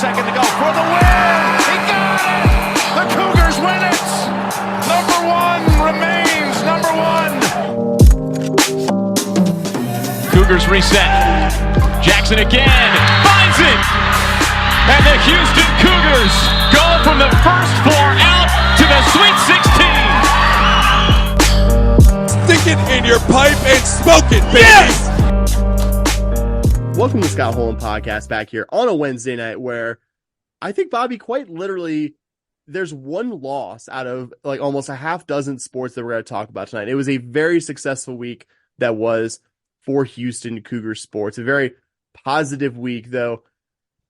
second to go for the win. He got it. The Cougars win it. Number one remains number one. Cougars reset. Jackson again finds it. And the Houston Cougars go from the first four out to the Sweet 16. Stick it in your pipe and smoke it, baby. Yes! Welcome to the Scott Holland Podcast back here on a Wednesday night where I think, Bobby, quite literally, there's one loss out of like almost a half dozen sports that we're going to talk about tonight. It was a very successful week that was for Houston Cougar sports. A very positive week, though.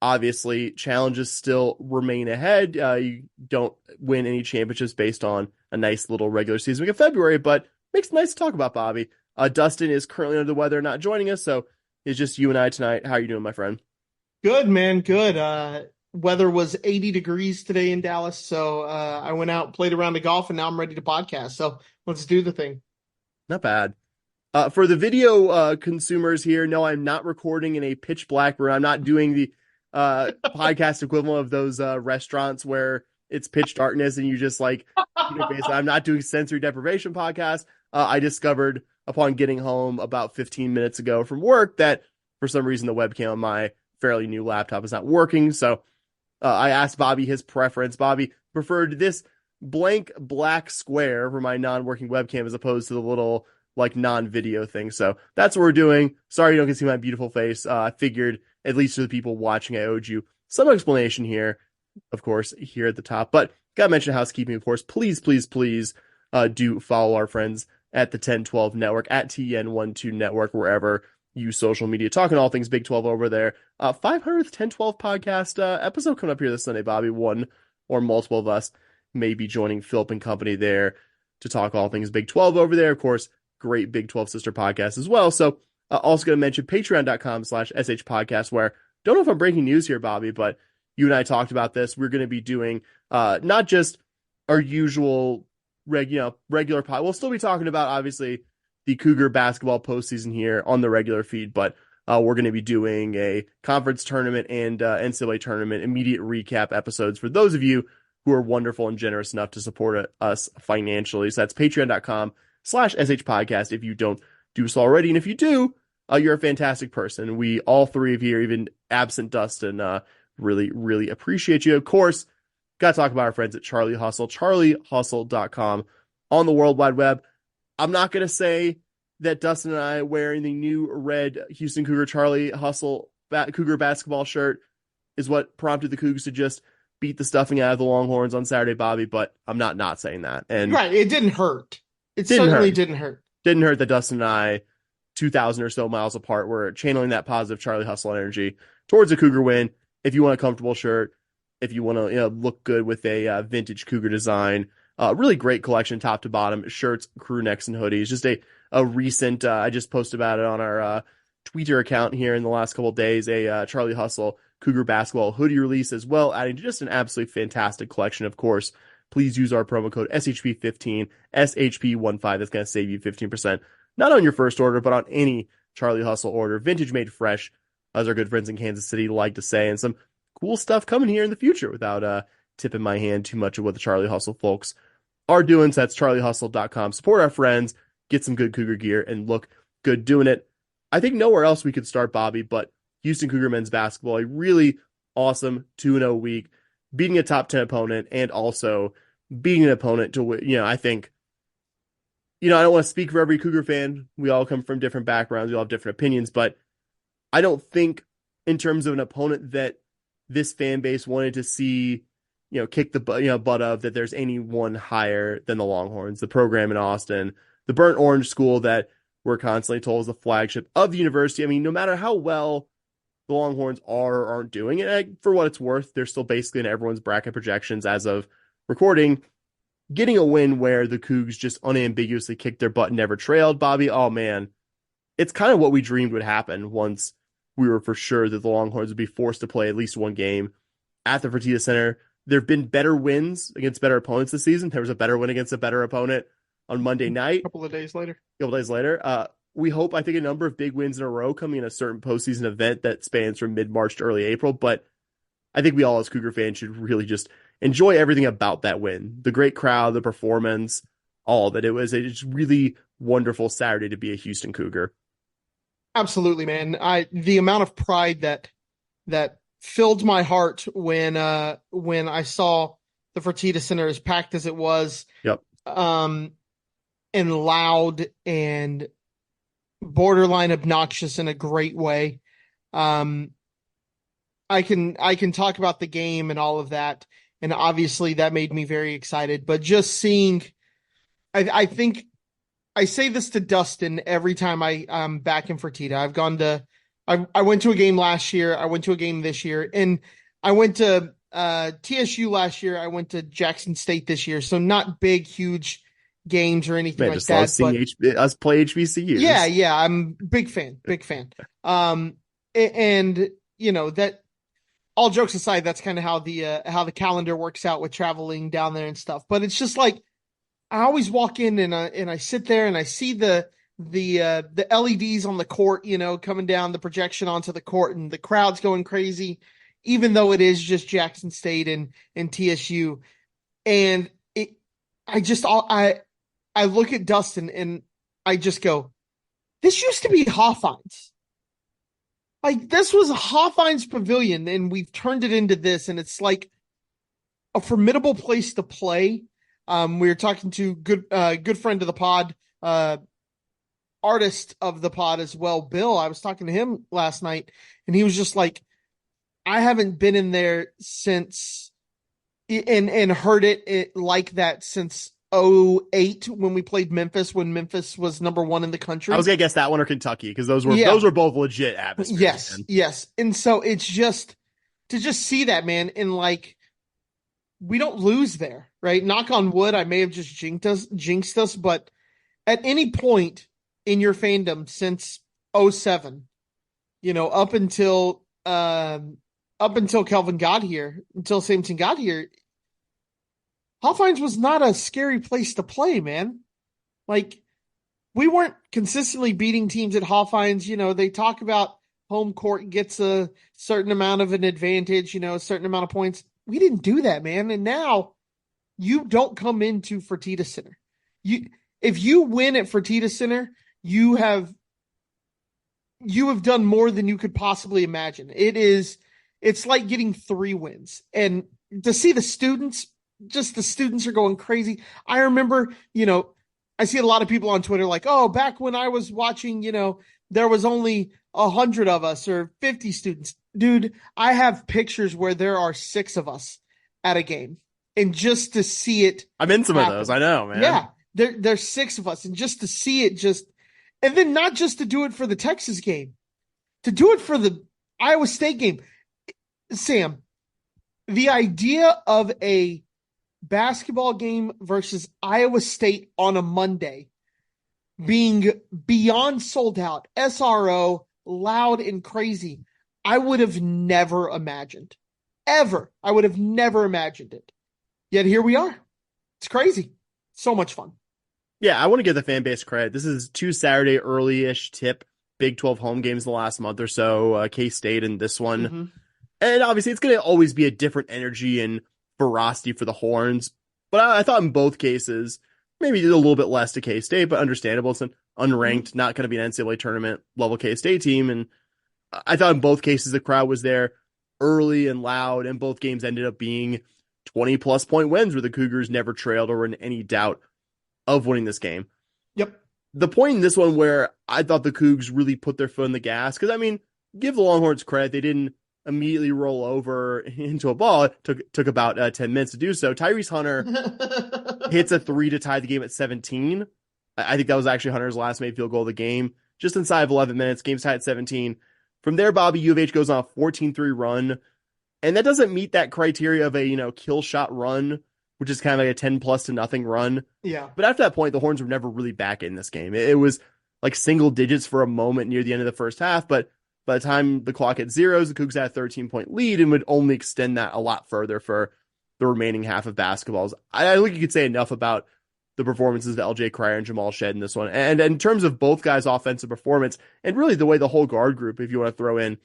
Obviously, challenges still remain ahead. You don't win any championships based on a nice little regular season week of February, but makes it nice to talk about, Bobby. Dustin is currently under the weather, not joining us, so it's just you and I tonight. How are you doing, my friend? Good, man. Good. Weather was 80 degrees today in Dallas, so I went out, played around the golf, and now I'm ready to podcast. So let's do the thing. Not bad. For the video consumers here, no, I'm not recording in a pitch black room. I'm not doing the podcast equivalent of those restaurants where it's pitch darkness and you just like, basically, I'm not doing sensory deprivation podcast. I discovered upon getting home about 15 minutes ago from work that for some reason the webcam on my fairly new laptop is not working. So I asked Bobby his preference. Bobby preferred this blank black square for my non-working webcam as opposed to the little like non-video thing. So that's what we're doing. Sorry you don't get to see my beautiful face. I figured at least to the people watching, I owed you some explanation here, of course, here at the top. But got to mention housekeeping, of course. Please do follow our friends at the 1012 Network, at TN12 Network, wherever you social media. Talking all things Big 12 over there. 500th 1012 podcast episode coming up here this Sunday, Bobby. One or multiple of us may be joining Philip and company there to talk all things Big 12 over there. Of course, great Big 12 sister podcast as well. So also going to mention patreon.com/SH podcast, where don't know if I'm breaking news here, Bobby, but you and I talked about this. We're going to be doing not just our usual regular pod. We'll still be talking about, obviously, the Cougar basketball postseason here on the regular feed, but we're going to be doing a conference tournament and NCAA tournament immediate recap episodes for those of you who are wonderful and generous enough to support us financially. So that's patreon.com/SH podcast if you don't do so already. And if you do, you're a fantastic person. We, all three of you, even absent Dustin, really appreciate you. Of course, got to talk about our friends at Charlie Hustle, charliehustle.com on the World Wide Web. I'm not going to say that Dustin and I wearing the new red Houston Cougar Charlie Hustle Cougar basketball shirt is what prompted the Cougars to just beat the stuffing out of the Longhorns on Saturday, Bobby, but I'm not saying that. And right, it didn't hurt. It certainly didn't hurt. Didn't hurt that Dustin and I, 2,000 or so miles apart, were channeling that positive Charlie Hustle energy towards a Cougar win. If you want a comfortable shirt, if you want to look good with a vintage Cougar design, really great collection top to bottom, shirts, crew necks, and hoodies. Just a recent, I just posted about it on our Twitter account here in the last couple of days, a Charlie Hustle Cougar basketball hoodie release as well, adding to just an absolutely fantastic collection. Of course, please use our promo code SHP15, SHP15. That's going to save you 15%, not on your first order, but on any Charlie Hustle order. Vintage made fresh, as our good friends in Kansas City like to say, and some cool stuff coming here in the future without tipping my hand too much of what the Charlie Hustle folks are doing. So that's charliehustle.com. Support our friends, get some good Cougar gear, and look good doing it. I think nowhere else we could start, Bobby, but Houston Cougar men's basketball, a really awesome 2-0 week, beating a top 10 opponent and also beating an opponent to, I think, I don't want to speak for every Cougar fan. We all come from different backgrounds. We all have different opinions, but I don't think in terms of an opponent that this fan base wanted to see, kick the butt of, that there's anyone higher than the Longhorns, the program in Austin, the burnt orange school that we're constantly told is the flagship of the university. I mean, no matter how well the Longhorns are or aren't doing it, for what it's worth, they're still basically in everyone's bracket projections as of recording. Getting a win where the Cougs just unambiguously kicked their butt and never trailed, Bobby, oh man, it's kind of what we dreamed would happen once we were for sure that the Longhorns would be forced to play at least one game at the Fertitta Center. There have been better wins against better opponents this season. There was a better win against a better opponent on Monday night. A couple of days later. We hope, I think, a number of big wins in a row coming in a certain postseason event that spans from mid-March to early April. But I think we all as Cougar fans should really just enjoy everything about that win. The great crowd, the performance, all of it. It was a just really wonderful Saturday to be a Houston Cougar. Absolutely, man. The amount of pride that filled my heart when I saw the Fertitta Center as packed as it was. Yep. And loud and borderline obnoxious in a great way. I can talk about the game and all of that, and obviously that made me very excited. But just seeing, I think I say this to Dustin every time I'm back in Fertitta. I went to a game last year. I went to a game this year, and I went to TSU last year. I went to Jackson State this year. So not big, huge games or anything like that. Just love seeing us play HBCUs. Yeah, I'm big fan. And you know that. All jokes aside, that's kind of how the calendar works out with traveling down there and stuff. But it's just like I always walk in and I sit there and I see the LEDs on the court, you know, coming down the projection onto the court, and the crowd's going crazy, even though it is just Jackson State and TSU. And I look at Dustin and I just go, this used to be Hawthorne's. Like, this was Hawthorne's Pavilion, and we've turned it into this, and it's like a formidable place to play. We were talking to good friend of the pod, artist of the pod as well, Bill. I was talking to him last night, and he was just like, I haven't been in there since and heard it like that since 2008 when we played Memphis, when Memphis was number 1 in the country. I was gonna guess that one or Kentucky, because those were both legit atmospheres. Yes. And so it's just to just see that, man, and like we don't lose there, right? Knock on wood, I may have just jinxed us, but at any point in your fandom since 2007, you know, up until Kelvin got here, until Sampson got here, Hawthorne's was not a scary place to play, man. Like, we weren't consistently beating teams at Hawthorne's. You know, they talk about home court gets a certain amount of an advantage, you know, a certain amount of points. We didn't do that, man. And now you don't come into Fertitta Center. If you win at Fertitta Center, you have done more than you could possibly imagine. It's like getting 3 wins. And to see the students are going crazy. I remember, you know, I see a lot of people on Twitter like, oh, back when I was watching, you know, there was only 100 of us or 50 students. Dude, I have pictures where there are 6 of us at a game. And just to see it. I'm in some of those. I know, man. Yeah. There's 6 of us. And just to see it and then not just to do it for the Texas game, to do it for the Iowa State game. Sam, the idea of a basketball game versus Iowa State on a Monday being beyond sold out, SRO, loud and crazy, I would have never imagined. Ever. I would have never imagined it. Yet here we are. It's crazy. So much fun. Yeah, I want to give the fan base credit. This is 2 Saturday early-ish tip Big 12 home games in the last month or so, K-State and this one. Mm-hmm. And obviously it's going to always be a different energy and ferocity for the Horns. But I thought in both cases, maybe a little bit less to K-State, but understandable. It's an unranked, not going to be an NCAA tournament level K-State team. And I thought in both cases the crowd was there early and loud, and both games ended up being 20-plus point wins where the Cougars never trailed or were in any doubt of winning this game. Yep. The point in this one where I thought the Cougs really put their foot in the gas, because, I mean, give the Longhorns credit. They didn't immediately roll over into a ball. It took about 10 minutes to do so. Tyrese Hunter hits a 3 to tie the game at 17. I think that was actually Hunter's last made field goal of the game. Just inside of 11 minutes, game's tied at 17. From there, Bobby, U of H goes on a 14-3 run. And that doesn't meet that criteria of a, kill shot run, which is kind of like a 10+ to nothing run. Yeah. But after that point, the Horns were never really back in this game. It was like single digits for a moment near the end of the first half, but by the time the clock hit zeros, the Cougs had a 13-point lead and would only extend that a lot further for the remaining half of basketballs. I think you could say enough about the performances of LJ Cryer and Jamal Shed in this one. And in terms of both guys' offensive performance, and really the way the whole guard group, if you want to throw in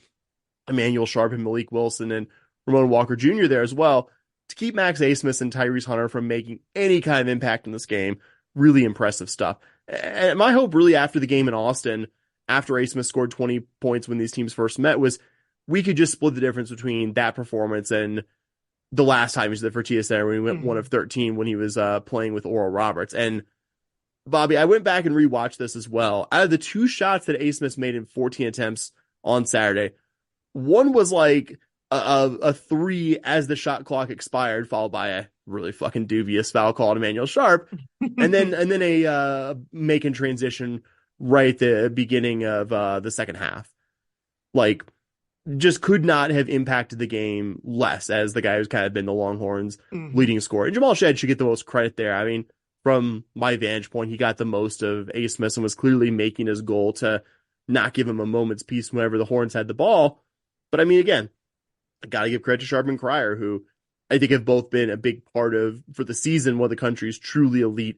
Emmanuel Sharp and Malik Wilson and Ramon Walker Jr. there as well, to keep Max Abmas and Tyrese Hunter from making any kind of impact in this game. Really impressive stuff. And my hope really after the game in Austin, after Abmas scored 20 points when these teams first met, was we could just split the difference between that performance and the last time he was at the Fertitta Center when he went 1 of 13 when he was playing with Oral Roberts. And Bobby, I went back and rewatched this as well. Out of the 2 shots that Abmas made in 14 attempts on Saturday, one was like a 3 as the shot clock expired, followed by a really fucking dubious foul call to Emmanuel Sharp, and then a make and transition right at the beginning of the second half. Like, just could not have impacted the game less as the guy who's kind of been the Longhorns' leading scorer. And Jamal Shead should get the most credit there. I mean, from my vantage point, he got the most of Abmas and was clearly making his goal to not give him a moment's peace whenever the Horns had the ball. But I mean, again, I got to give credit to Sharp and Cryer, who I think have both been a big part of, for the season, one of the country's truly elite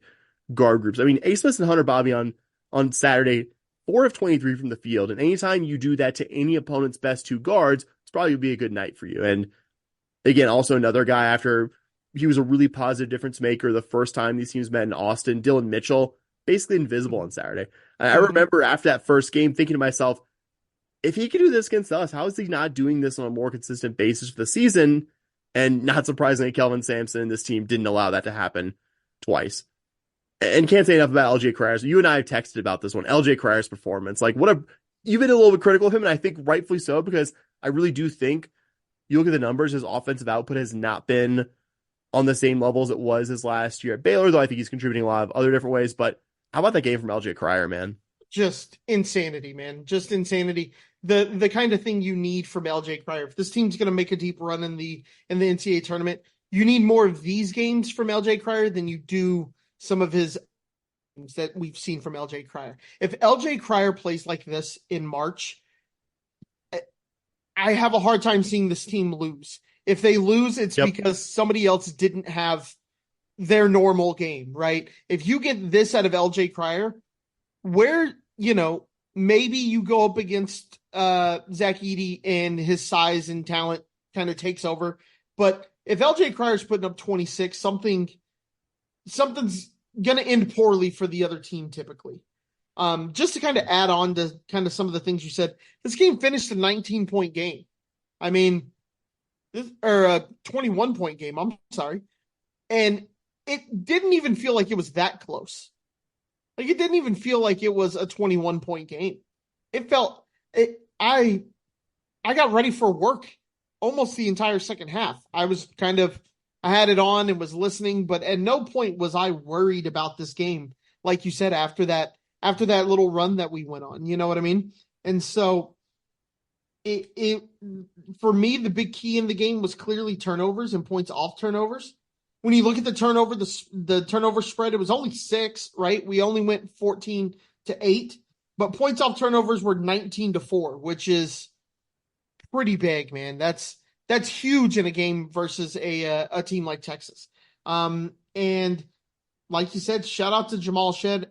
guard groups. I mean, Abmas and Hunter Bobby on Saturday, 4 of 23 from the field. And anytime you do that to any opponent's best 2 guards, it's probably going to be a good night for you. And again, also another guy after he was a really positive difference maker the first time these teams met in Austin, Dylan Mitchell, basically invisible on Saturday. I remember after that first game thinking to myself, if he can do this against us, how is he not doing this on a more consistent basis for the season? And not surprisingly, Kelvin Sampson and this team didn't allow that to happen twice. And can't say enough about LJ Cryer. So you and I have texted about this one. LJ Cryer's performance. Like, you've been a little bit critical of him, and I think rightfully so, because I really do think you look at the numbers, his offensive output has not been on the same level as it was his last year at Baylor, though I think he's contributing a lot of other different ways. But how about that game from LJ Cryer, man? Just insanity, man. Just insanity. The kind of thing you need from LJ Cryer. If this team's going to make a deep run in the NCAA tournament, you need more of these games from LJ Cryer than you do some of his games that we've seen from LJ Cryer. If LJ Cryer plays like this in March, I have a hard time seeing this team lose. If they lose, it's because somebody else didn't have their normal game, right? If you get this out of LJ Cryer, where, maybe you go up against Zach Edey and his size and talent kind of takes over. But if LJ Cryer's putting up 26, something's going to end poorly for the other team typically. Just to kind of add on to kind of some of the things you said, this game finished a 19-point game. I mean, or a 21-point game, I'm sorry. And it didn't even feel like it was that close. Like, it didn't even feel like it was a 21-point game. It felt I got ready for work almost the entire second half. I had it on and was listening, but at no point was I worried about this game. Like you said, after that little run that we went on, you know what I mean? And so it for me, the big key in the game was clearly turnovers and points off turnovers. When you look at the turnover spread, it was only 6, right? We only went 14-8, but points off turnovers were 19-4, which is pretty big, man. That's huge in a game versus a team like Texas. And like you said, shout out to Jamal Shead,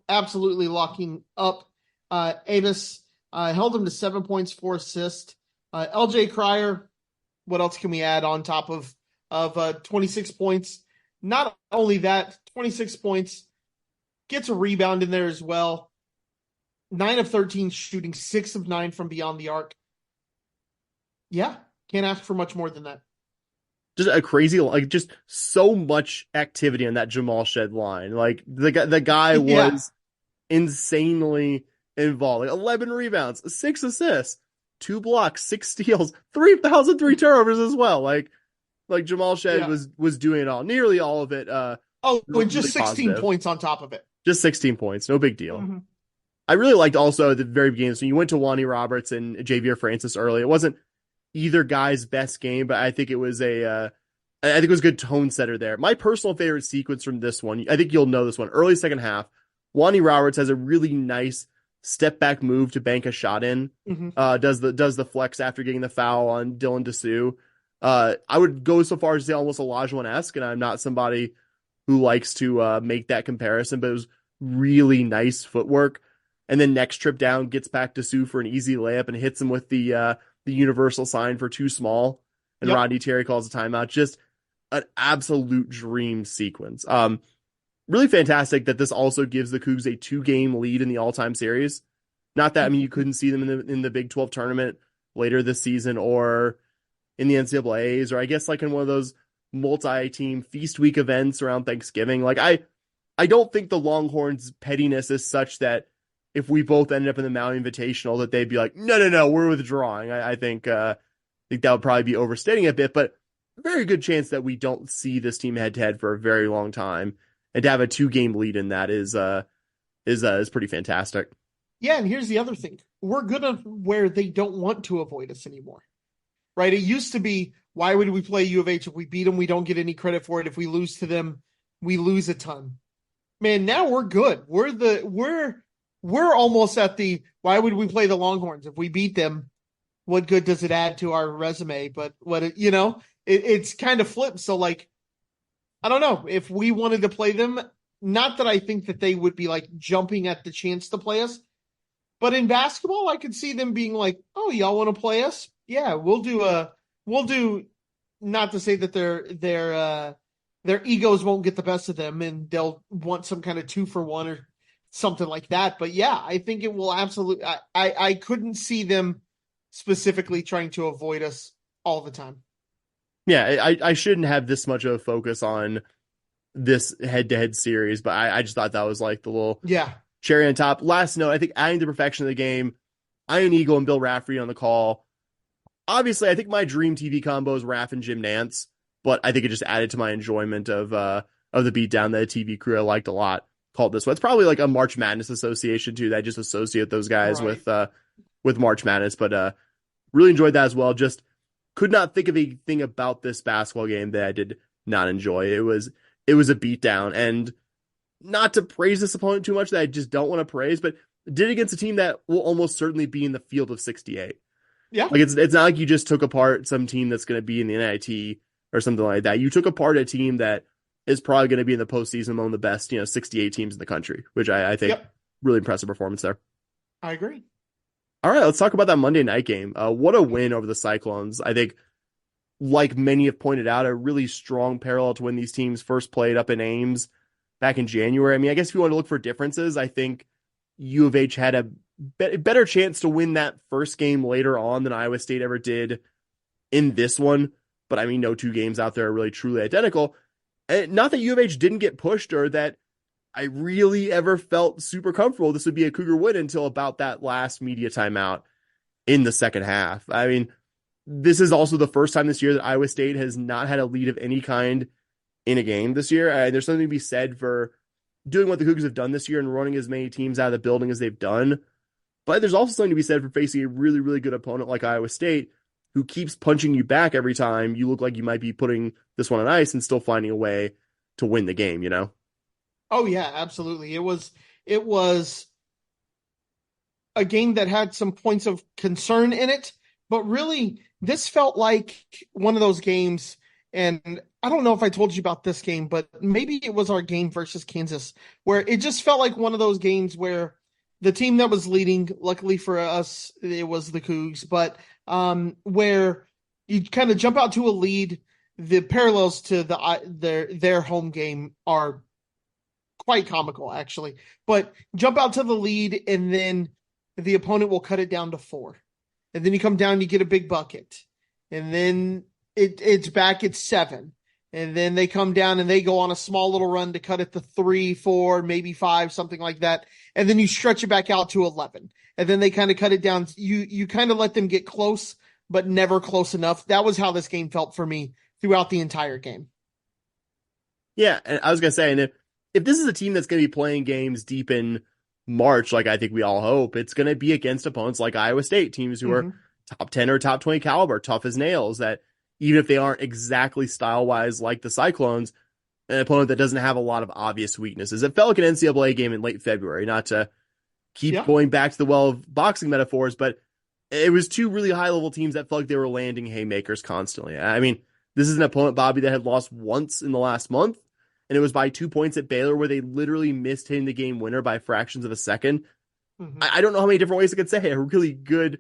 absolutely locking up Abmas. Held him to 7 points, 4 assists. LJ Cryer, what else can we add on top of 26 points? Not only that, 26 points, gets a rebound in there as well. 9 of 13 shooting, 6 of 9 from beyond the arc. Yeah, can't ask for much more than that. Just a crazy, just so much activity on that Jamal Shead line. Like, the guy was insanely involved. Like, 11 rebounds, 6 assists, 2 blocks, 6 steals, 3 fouls and 3 turnovers as well. Like Jamal Shead was doing it all, nearly all of it. And just 16 positive. Points on top of it. Just 16 points, no big deal. Mm-hmm. I really liked also at the very beginning, so you went to Lonnie Roberts and Javier Francis early. It wasn't either guy's best game, but I think it was a good tone setter there. My personal favorite sequence from this one, I think you'll know this one, early second half, Lonnie Roberts has a really nice step back move to bank a shot in. Mm-hmm. Does the flex after getting the foul on Dylan Dessou. I would go so far as to say almost Olajuwon-esque, and I'm not somebody who likes to make that comparison, but it was really nice footwork. And then next trip down, gets back to Sue for an easy layup and hits him with the universal sign for too small. and Rodney Terry calls a timeout. Just an absolute dream sequence. Really fantastic that this also gives the Cougs a 2-game lead in the all-time series. Not that, I mean, you couldn't see them in the Big 12 tournament later this season or in the NCAAs, or I guess like in one of those multi-team feast week events around Thanksgiving. Like I don't think the Longhorns' pettiness is such that if we both ended up in the Mountain Invitational that they'd be like, no, we're withdrawing. I think that would probably be overstating a bit, but a very good chance that we don't see this team head-to-head for a very long time. And to have a 2-game lead in that is pretty fantastic. Yeah, and here's the other thing. We're good on where they don't want to avoid us anymore, right? It used to be, why would we play U of H? If we beat them, we don't get any credit for it. If we lose to them, we lose a ton. Man, now we're good. We're almost at the, why would we play the Longhorns? If we beat them, what good does it add to our resume? But it's kind of flipped. So like, I don't know if we wanted to play them, not that I think that they would be like jumping at the chance to play us, but in basketball, I could see them being like, oh, y'all want to play us? Yeah, we'll do, not to say that their egos won't get the best of them and they'll want some kind of 2-for-1 or something like that. But yeah, I think it will absolutely, I couldn't see them specifically trying to avoid us all the time. Yeah, I shouldn't have this much of a focus on this head-to-head series, but I just thought that was like the little cherry on top. Last note, I think adding the perfection of the game, Iron Eagle and Bill Raftery on the call. Obviously, I think my dream TV combo is Raff and Jim Nance, but I think it just added to my enjoyment of the beatdown that a TV crew I liked a lot called this one. It's probably like a March Madness association too, that I just associate those guys with March Madness, but really enjoyed that as well. Just could not think of a thing about this basketball game that I did not enjoy. It was a beatdown, and not to praise this opponent too much that I just don't want to praise, but did it against a team that will almost certainly be in the field of 68. Yeah. Like it's not like you just took apart some team that's going to be in the NIT or something like that. You took apart a team that is probably going to be in the postseason among the best, 68 teams in the country, which I think really impressive performance there. I agree. All right, let's talk about that Monday night game. What a win over the Cyclones. I think, like many have pointed out, a really strong parallel to when these teams first played up in Ames back in January. I mean, I guess if you want to look for differences, I think U of H had a better chance to win that first game later on than Iowa State ever did in this one. But I mean, no 2 games out there are really truly identical. And not that U of H didn't get pushed or that I really ever felt super comfortable this would be a Cougar win until about that last media timeout in the second half. I mean, this is also the first time this year that Iowa State has not had a lead of any kind in a game this year. There's something to be said for doing what the Cougars have done this year and running as many teams out of the building as they've done. But there's also something to be said for facing a really, really good opponent like Iowa State who keeps punching you back every time you look like you might be putting this one on ice and still finding a way to win the game, Oh yeah, absolutely. It was a game that had some points of concern in it, but really this felt like one of those games, and I don't know if I told you about this game, but maybe it was our game versus Kansas, where it just felt like one of those games where the team that was leading, luckily for us, it was the Cougs, but where you kind of jump out to a lead, the parallels to their home game are quite comical, actually. But jump out to the lead, and then the opponent will cut it down to 4. And then you come down, you get a big bucket. And then it's back at 7. And then they come down and they go on a small little run to cut it to 3, 4, maybe 5, something like that. And then you stretch it back out to 11. And then they kind of cut it down. You kind of let them get close, but never close enough. That was how this game felt for me throughout the entire game. Yeah, and I was going to say, and if this is a team that's going to be playing games deep in March, like I think we all hope, it's going to be against opponents like Iowa State, teams who are top 10 or top 20 caliber, tough as nails, that even if they aren't exactly style-wise like the Cyclones, an opponent that doesn't have a lot of obvious weaknesses. It felt like an NCAA game in late February, not to keep going back to the well of boxing metaphors, but it was 2 really high-level teams that felt like they were landing haymakers constantly. I mean, this is an opponent, Bobby, that had lost once in the last month, and it was by 2 points at Baylor where they literally missed hitting the game winner by fractions of a second. I don't know how many different ways I could say it. A really good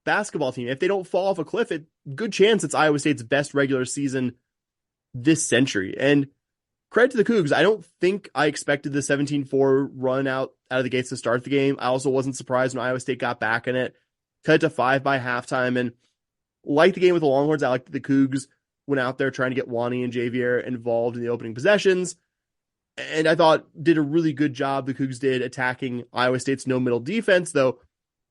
basketball team. If they don't fall off a cliff, good chance it's Iowa State's best regular season this century. And credit to the Cougs. I don't think I expected the 17-4 run out of the gates to start the game. I also wasn't surprised when Iowa State got back in it, cut it to 5 by halftime, and like the game with the Longhorns, I liked that the Cougs went out there trying to get Wani and Javier involved in the opening possessions. And I thought did a really good job, the Cougs did, attacking Iowa State's no-middle defense, though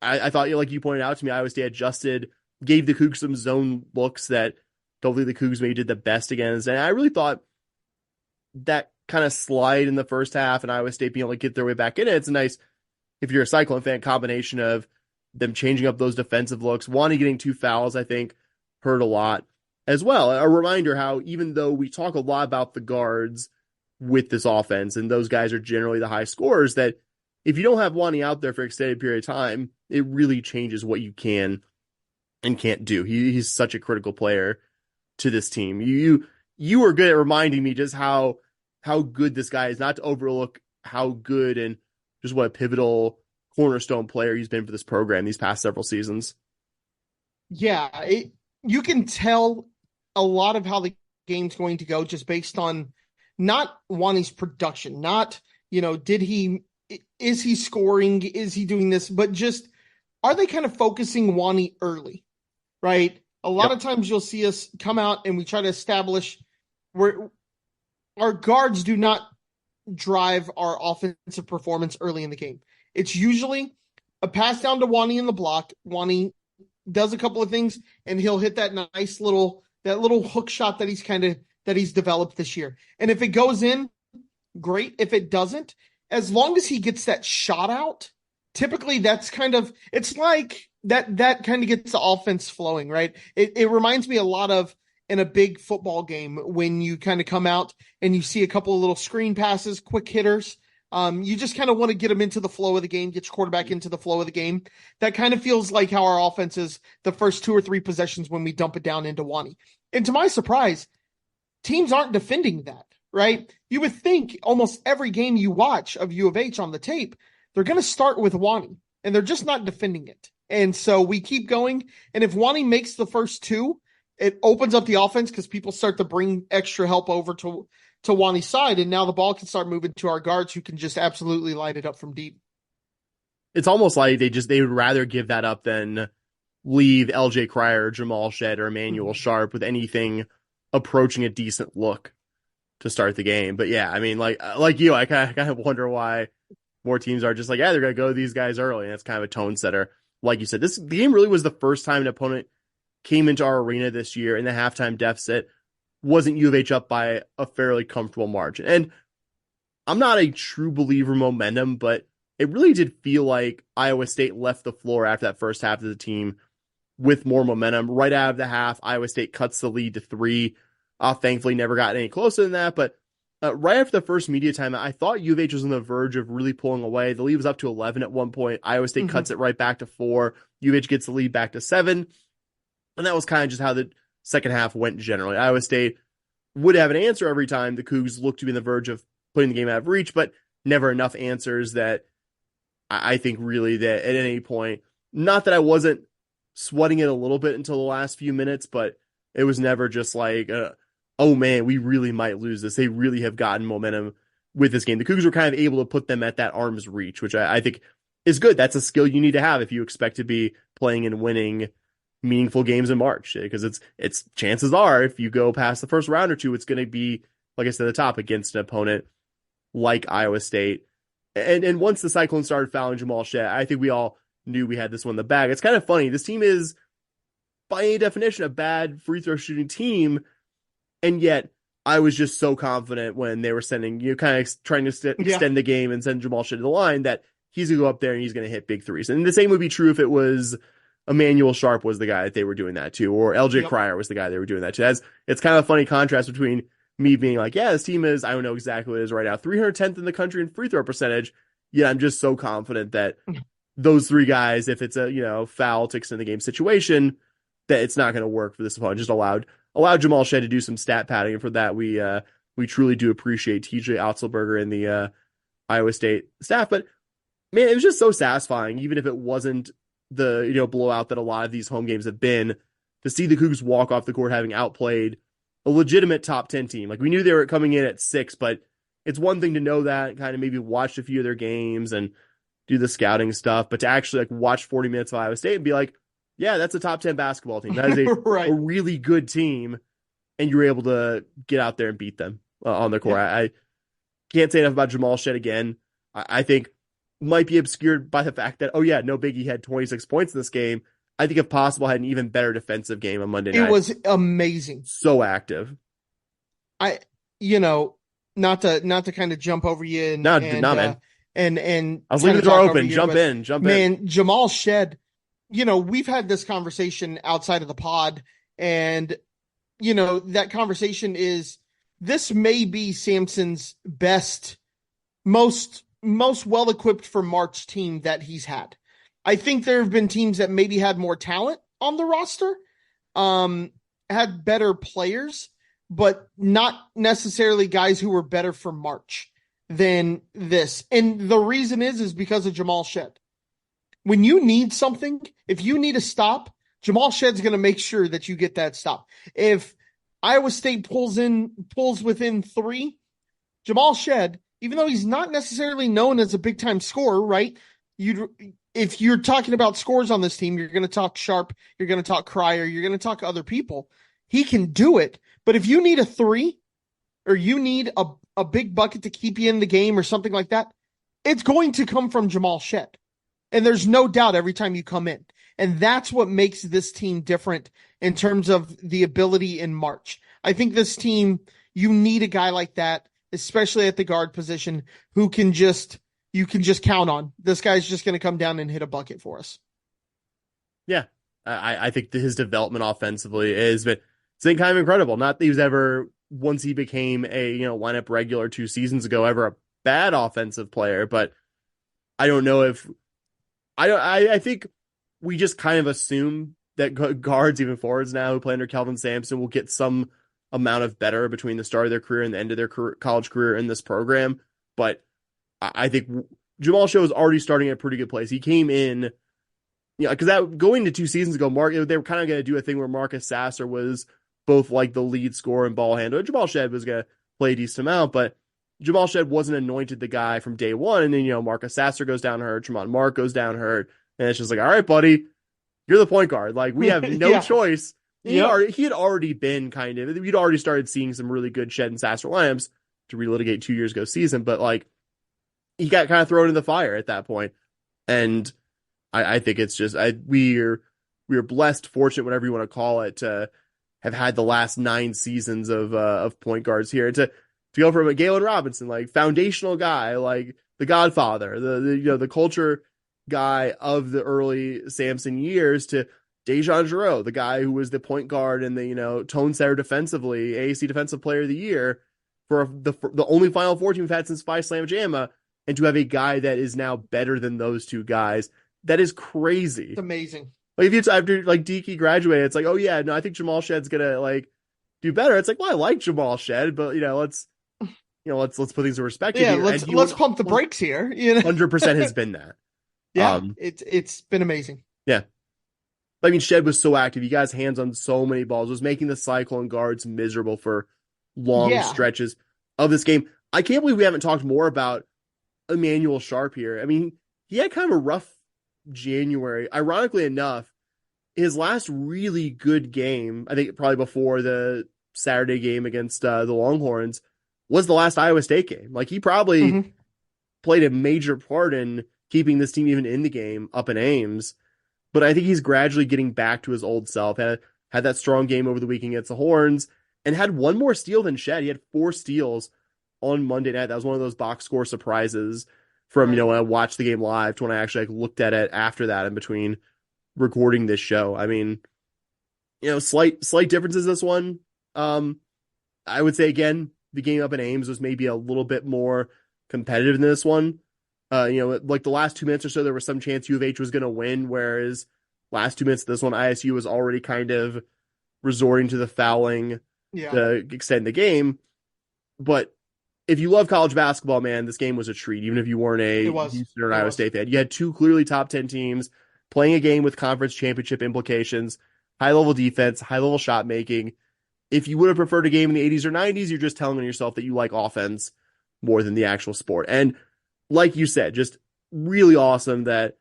I thought, like you pointed out to me, Iowa State adjusted, gave the Cougs some zone looks that hopefully the Cougs maybe did the best against. And I really thought that kind of slide in the first half and Iowa State being able to get their way back in it, it's a nice, if you're a Cyclone fan, combination of them changing up those defensive looks. Wani getting 2 fouls, I think, hurt a lot as well. A reminder how even though we talk a lot about the guards with this offense, and those guys are generally the high scorers, that if you don't have Wani out there for an extended period of time, it really changes what you can and can't do. He's such a critical player to this team. You were good at reminding me just how good this guy is, not to overlook how good and just what a pivotal cornerstone player he's been for this program these past several seasons. Yeah, you can tell a lot of how the game's going to go just based on not Wani's production, not, is he scoring? Is he doing this? But just, are they kind of focusing Wani early, right? A lot of times you'll see us come out and we try to establish where our guards do not drive our offensive performance early in the game. It's usually a pass down to Wani in the block. Wani does a couple of things and he'll hit that nice little hook shot that he's developed this year. And if it goes in, great. If it doesn't, as long as he gets that shot out, typically that's it's like that kind of gets the offense flowing, right? It reminds me a lot of in a big football game when you kind of come out and you see a couple of little screen passes, quick hitters. You just kind of want to get them into the flow of the game, get your quarterback into the flow of the game. That kind of feels like how our offense is the first 2 or 3 possessions when we dump it down into Wani. And to my surprise, teams aren't defending that, right? You would think almost every game you watch of U of H on the tape, they're going to start with Wani, and they're just not defending it. And so we keep going. And if Wani makes the first 2, it opens up the offense because people start to bring extra help over to Wani's side. And now the ball can start moving to our guards who can just absolutely light it up from deep. It's almost like they would rather give that up than leave LJ Cryer, Jamal Shed, or Emmanuel Sharp with anything approaching a decent look to start the game. But yeah, I mean, like you, I kind of wonder why more teams are just like, yeah, they're going to go these guys early. And that's kind of a tone setter. Like you said, the game really was the first time an opponent came into our arena this year in the halftime deficit wasn't U of H up by a fairly comfortable margin. And I'm not a true believer in momentum, but it really did feel like Iowa State left the floor after that first half of the team with more momentum. Right out of the half, Iowa State cuts the lead to 3. Thankfully, never got any closer than that. But right after the first media time, I thought U of H was on the verge of really pulling away. The lead was up to 11 at one point. Iowa State cuts it right back to 4. U of H gets the lead back to 7. And that was kind of just how the second half went generally. Iowa State would have an answer every time. The Cougs looked to be on the verge of putting the game out of reach, but never enough answers that I think really that at any point, not that I wasn't sweating it a little bit until the last few minutes, but it was never just like, oh man, we really might lose this. They really have gotten momentum with this game. The Cougars were kind of able to put them at that arm's reach, which I think is good. That's a skill you need to have if you expect to be playing and winning meaningful games in March, because it's chances are if you go past the first round or two, it's going to be, like I said at the top, against an opponent like Iowa State. And once the Cyclones started fouling Jamal Shed, I think we all knew we had this one in the bag. It's kind of funny. This team is, by any definition, a bad free throw shooting team. And yet I was just so confident when they were sending, kind of trying to extend the game and send Jamal Shed to the line that he's going to go up there and he's going to hit big threes. And the same would be true if it was Emmanuel Sharp was the guy that they were doing that to, or LJ Cryer was the guy they were doing that to. It's kind of a funny contrast between me being like, yeah, this team is, I don't know exactly what it is right now, 310th in the country in free throw percentage. Yeah, I'm just so confident that those 3 guys, if it's a, foul to extend the game situation, that it's not going to work for this opponent. Just allowed Jamal Shed to do some stat padding. And for that, we truly do appreciate TJ Otzelberger and the Iowa State staff. But man, it was just so satisfying, even if it wasn't the blowout that a lot of these home games have been, to see the Cougs walk off the court having outplayed a legitimate top 10 team. Like, we knew they were coming in at 6, but it's one thing to know that, kind of maybe watch a few of their games and do the scouting stuff, but to actually like watch 40 minutes of Iowa State and be like, yeah, that's a top 10 basketball team. That is a, right. a really good team. And you were able to get out there and beat them on the court. Yeah. I can't say enough about Jamal Shead again. I think might be obscured by the fact that, oh yeah, no biggie, had 26 points in this game. I think if possible, had an even better defensive game on Monday night. It was amazing. So active. Not to kind of jump over you man. And I was leaving the door open. Jump in. Man, Jamal Shead, we've had this conversation outside of the pod, and that conversation is, this may be Sampson's best, most well-equipped for March team that he's had. I think there have been teams that maybe had more talent on the roster, had better players, but not necessarily guys who were better for March than this. And the reason is because of Jamal Shead. When you need something, if you need a stop, Jamal Shead's going to make sure that you get that stop. If Iowa State pulls within 3, Jamal Shead, even though he's not necessarily known as a big time scorer, right? If you're talking about scores on this team, you're going to talk Sharp, you're going to talk Cryer, you're going to talk other people. He can do it. But if you need a 3, or you need a big bucket to keep you in the game or something like that, it's going to come from Jamal Shead. And there's no doubt every time you come in. And that's what makes this team different in terms of the ability in March. I think this team, you need a guy like that, especially at the guard position, who you can just count on. This guy's just going to come down and hit a bucket for us. Yeah. I think his development offensively is, but it's been kind of incredible. Not that he was ever, once he became a lineup regular 2 seasons ago, ever a bad offensive player, but I don't know if I think we just kind of assume that guards, even forwards now who play under Kelvin Sampson, will get some amount of better between the start of their career and the end of their college career in this program. But I think Jamal Shead was already starting at a pretty good place. He came in, because that going to 2 seasons ago, they were kind of going to do a thing where Marcus Sasser was both like the lead scorer and ball handler. Jamal Shead was going to play a decent amount, but Jamal Shead wasn't anointed the guy from day one. And then, Marcus Sasser goes down hurt, Tremont Mark goes down hurt. And it's just like, all right, buddy, you're the point guard. Like, we have no choice. He had already been we'd already started seeing some really good Shead and Sasser lineups to relitigate 2 years ago season, but like, he got kind of thrown in the fire at that point. And I think it's just, we're blessed, fortunate, whatever you want to call it, to have had the last 9 seasons of point guards here, to go from a Galen Robinson, like foundational guy, like the Godfather, the culture guy of the early Sampson years, to Dejan Giroux, the guy who was the point guard and the tone setter defensively, AAC Defensive Player of the Year for the only Final Four team we've had since Phi Slam Jamma, and to have a guy that is now better than those 2 guys, that is crazy. It's amazing. Like, if it's after like Deke graduated, it's like, oh yeah, no, I think Jamal Shead's gonna like do better. It's like, well, I like Jamal Shead, but let's put things in perspective. Yeah, here. let's pump the brakes here. 100% has been that. Yeah, it's been amazing. Yeah. I mean, Shead was so active. He got his hands on so many balls. Was making the Cyclone guards miserable for long stretches of this game. I can't believe we haven't talked more about Emmanuel Sharp here. I mean, he had kind of a rough January. Ironically enough, his last really good game, I think probably before the Saturday game against the Longhorns, was the last Iowa State game. Like, he probably played a major part in keeping this team even in the game up in Ames. But I think he's gradually getting back to his old self. Had that strong game over the weekend against the Horns, and had one more steal than Shead. He had 4 steals on Monday night. That was one of those box score surprises from, when I watched the game live to when I actually looked at it after that in between recording this show. I mean, slight differences this one. I would say, again, the game up in Ames was maybe a little bit more competitive than this one. Like the last 2 minutes or so, there was some chance U of H was going to win, whereas last 2 minutes of this one, ISU was already kind of resorting to the fouling to extend the game. But if you love college basketball, man, this game was a treat, even if you weren't a Houston or Iowa State fan. You had 2 clearly top 10 teams playing a game with conference championship implications, high level defense, high level shot making. If you would have preferred a game in the 80s or 90s, you're just telling yourself that you like offense more than the actual sport. And like you said, just really awesome that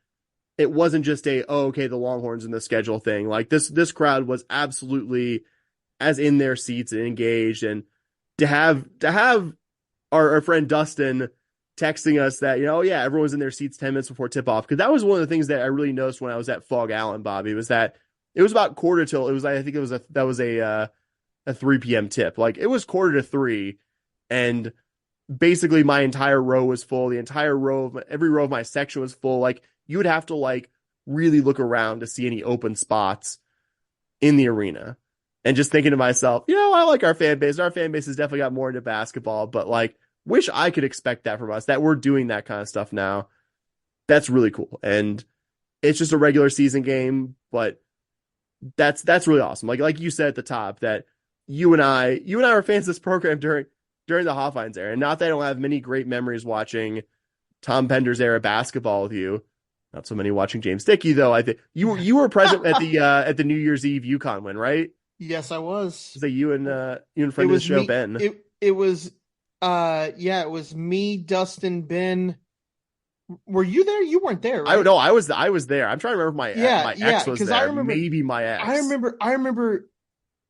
it wasn't just okay, the Longhorns in the schedule thing. Like this crowd was absolutely as in their seats and engaged. And to have our friend Dustin texting us that, yeah, everyone's in their seats 10 minutes before tip off. Because that was one of the things that I really noticed when I was at Fog Allen, Bobby, was that it was about quarter till that was a 3 p.m. tip. Like it was quarter to 3, and basically my entire row was full. The entire every row of my section was full. Like you would have to like really look around to see any open spots in the arena. And just thinking to myself, I like our fan base. Our fan base has definitely got more into basketball, but like, wish I could expect that from us, that we're doing that kind of stuff now. That's really cool. And it's just a regular season game, but that's really awesome. Like you said at the top, that you and I were fans of this program during the Hoffines era. And not that I don't have many great memories watching Tom Pender's era basketball with you. Not so many watching James Dickey, though. I think you were present at the New Year's Eve UConn win, right? Yes, I was. Was that you and friend of the show, Ben? It was it was me, Dustin, Ben. Were you there? You weren't there, right? I was there. I'm trying to remember if my ex was there. I remember, maybe my ex.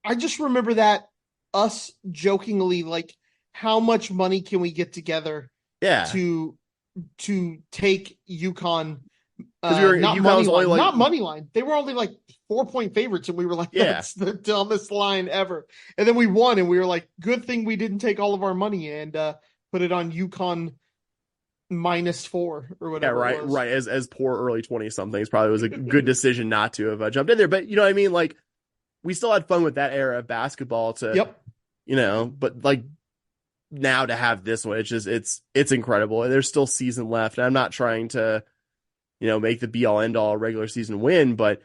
I just remember that us jokingly, like, how much money can we get together to take UConn? Not money line. They were only like 4-point favorites, and we were like, that's the dumbest line ever. And then we won, and we were like, good thing we didn't take all of our money and put it on UConn -4 or whatever. Yeah, right. As poor early 20-somethings, probably was a good decision not to have jumped in there. But you know what I mean? Like, we still had fun with that era of basketball but like now to have this one, it's incredible. And there's still season left. And I'm not trying to, make the be all end all regular season win, but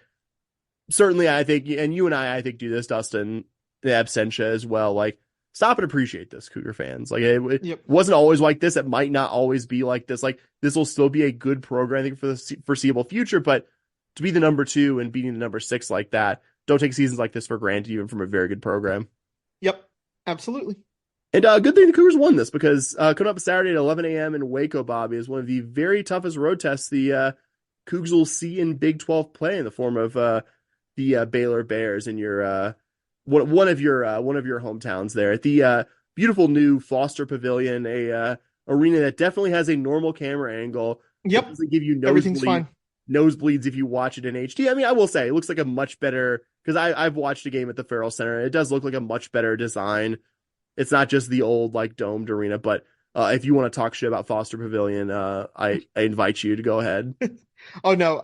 certainly I think, and you and I think do this, Dustin, the absentia as well. Like, stop and appreciate this, Cougar fans. Like, it wasn't always like this. It might not always be like this. Like, this will still be a good program, I think, for the foreseeable future. But to be the number 2 and beating the number 6 like that, don't take seasons like this for granted, even from a very good program. Yep, absolutely. And good thing the Cougars won this, because coming up Saturday at 11 a.m. in Waco, Bobby, is one of the very toughest road tests the Cougs will see in Big 12 play, in the form of the Baylor Bears in your one of your hometowns there at the beautiful new Foster Pavilion, a arena that definitely has a normal camera angle. Yep, it doesn't give you everything's fine. Nosebleeds if you watch it in HD. I mean, I will say it looks like a much better, because I've watched a game at the Farrell Center. It does look like a much better design. It's not just the old like domed arena, but if you want to talk shit about Foster Pavilion, I invite you to go ahead. Oh no,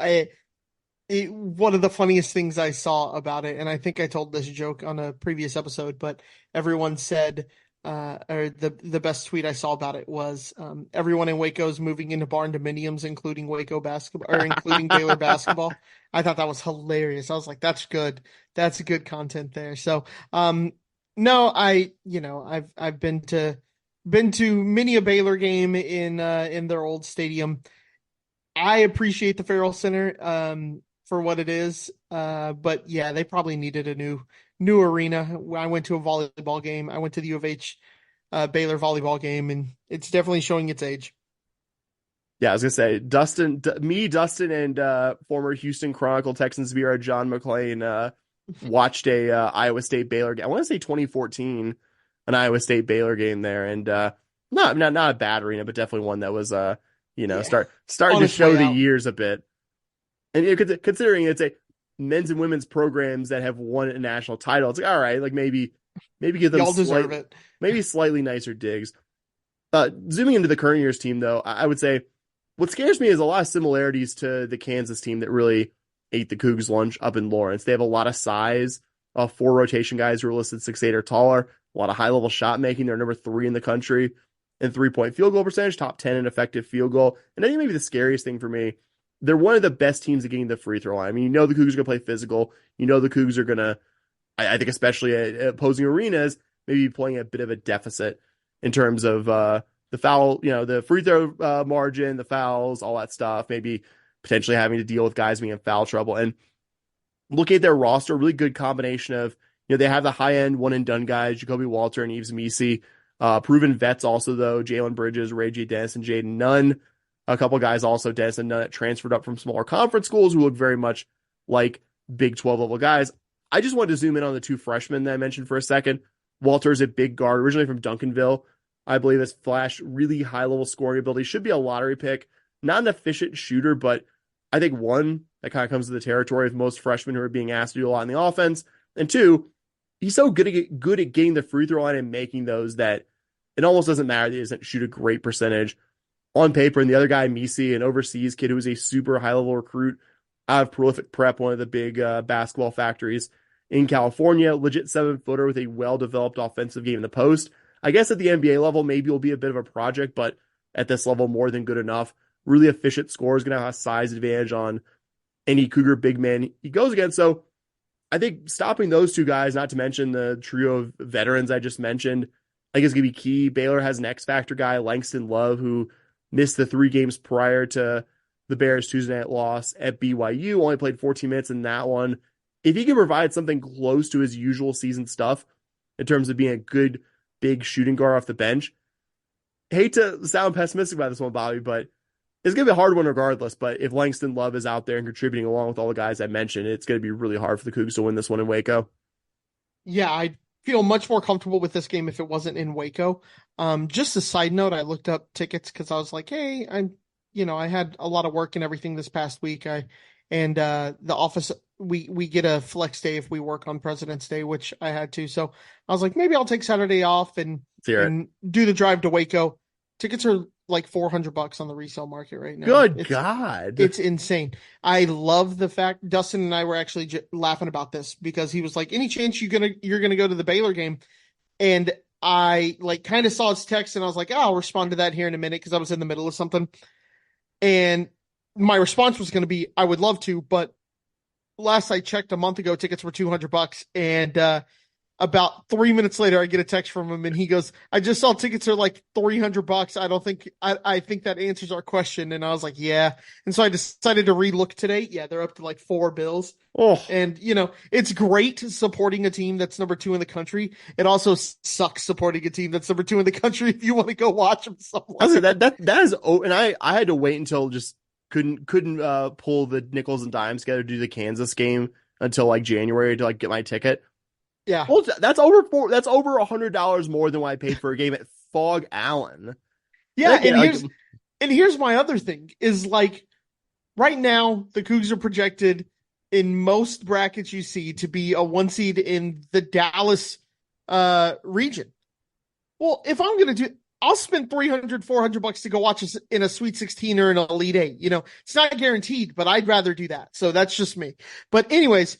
one of the funniest things I saw about it, and I think I told this joke on a previous episode, but everyone said, or the best tweet I saw about it was, everyone in Waco is moving into barn dominiums, including Waco basketball, or including Baylor basketball. I thought that was hilarious. I was like, that's good. That's good content there. So, no, I've been to many a Baylor game in their old stadium. I appreciate the Farrell Center for what it is, but yeah, they probably needed a new arena. I went to a volleyball game. I went to the U of H Baylor volleyball game, and it's definitely showing its age. Yeah, I was gonna say, Dustin, and former Houston Chronicle Texans viewer John McClain watched a Iowa State Baylor game. I want to say 2014, an Iowa State Baylor game there, and not a bad arena, but definitely one that was starting to show the years a bit. And considering it's a men's and women's programs that have won a national title, it's like, all right, like maybe give them y'all deserve it. Maybe slightly nicer digs. Zooming into the current year's team, though, I would say what scares me is a lot of similarities to the Kansas team that really ate the Cougs lunch up in Lawrence. They have a lot of size, 4 rotation guys who are listed 6'8" or taller, a lot of high-level shot making. They're number 3 in the country in 3-point field goal percentage, top 10 in effective field goal. And I think maybe the scariest thing for me, they're one of the best teams at getting the free throw line. I mean, the Cougs are going to play physical. The Cougs are going to, I think especially at opposing arenas, maybe playing a bit of a deficit in terms of the foul, the free throw margin, the fouls, all that stuff. Maybe potentially having to deal with guys being in foul trouble. And looking at their roster, a really good combination of, they have the high-end one-and-done guys, Jacoby Walter and Yves Misi. Proven vets also, though, Jalen Bridges, Ray J. Dennis, and Jaden Nunn. A couple guys also, Dennis and Nunn, that transferred up from smaller conference schools who look very much like Big 12 level guys. I just wanted to zoom in on the two freshmen that I mentioned for a second. Walter's a big guard, originally from Duncanville. I believe has flashed really high-level scoring ability. Should be a lottery pick. Not an efficient shooter, but I think one, that kind of comes to the territory of most freshmen who are being asked to do a lot in the offense. And two, he's so good at getting the free throw line and making those that it almost doesn't matter that he doesn't shoot a great percentage on paper. And the other guy, Misi, an overseas kid who was a super high-level recruit out of Prolific Prep, one of the big basketball factories in California, legit 7-footer with a well-developed offensive game in the post. I guess at the NBA level, maybe will be a bit of a project, but at this level, more than good enough. Really efficient scorer, is going to have a size advantage on any Cougar big man he goes against. So I think stopping those two guys, not to mention the trio of veterans I just mentioned, I think is going to be key. Baylor has an X-Factor guy, Langston Love, who missed the 3 games prior to the Bears' Tuesday night loss at BYU, only played 14 minutes in that one. If he can provide something close to his usual season stuff in terms of being a good, big shooting guard off the bench, hate to sound pessimistic about this one, Bobby, but it's going to be a hard one regardless. But if Langston Love is out there and contributing along with all the guys I mentioned, it's going to be really hard for the Cougs to win this one in Waco. Yeah, I feel much more comfortable with this game if it wasn't in Waco. Just a side note, I looked up tickets because I was like, hey, I had a lot of work and everything this past week. The office, we get a flex day if we work on President's Day, which I had to. So I was like, maybe I'll take Saturday off and do the drive to Waco. Tickets are like $400 on the resale market right now. Good God. It's insane. I love the fact Dustin and I were actually laughing about this because he was like, any chance you're going to go to the Baylor game? And I kind of saw his text and I was like, I'll respond to that here in a minute because I was in the middle of something. And my response was going to be, I would love to, but last I checked a month ago, tickets were $200. And about 3 minutes later, I get a text from him and he goes, I just saw tickets are like $300. I think that answers our question. And I was like, yeah. And so I decided to relook today. Yeah, they're up to like $4. Oh. And it's great supporting a team that's number 2 in the country. It also sucks supporting a team that's number 2 in the country if you want to go watch them somewhere. That is, and I had to wait until just couldn't pull the nickels and dimes together to do the Kansas game until like January to like get my ticket. Yeah. Well, that's over $100 more than what I paid for a game at Fog Allen. Yeah, and here's my other thing is like right now the Cougs are projected in most brackets you see to be a 1 seed in the Dallas region. Well, if I'm going to I'll spend $300-$400 to go watch us in a Sweet 16 or an Elite 8. It's not guaranteed, but I'd rather do that. So that's just me. But anyways,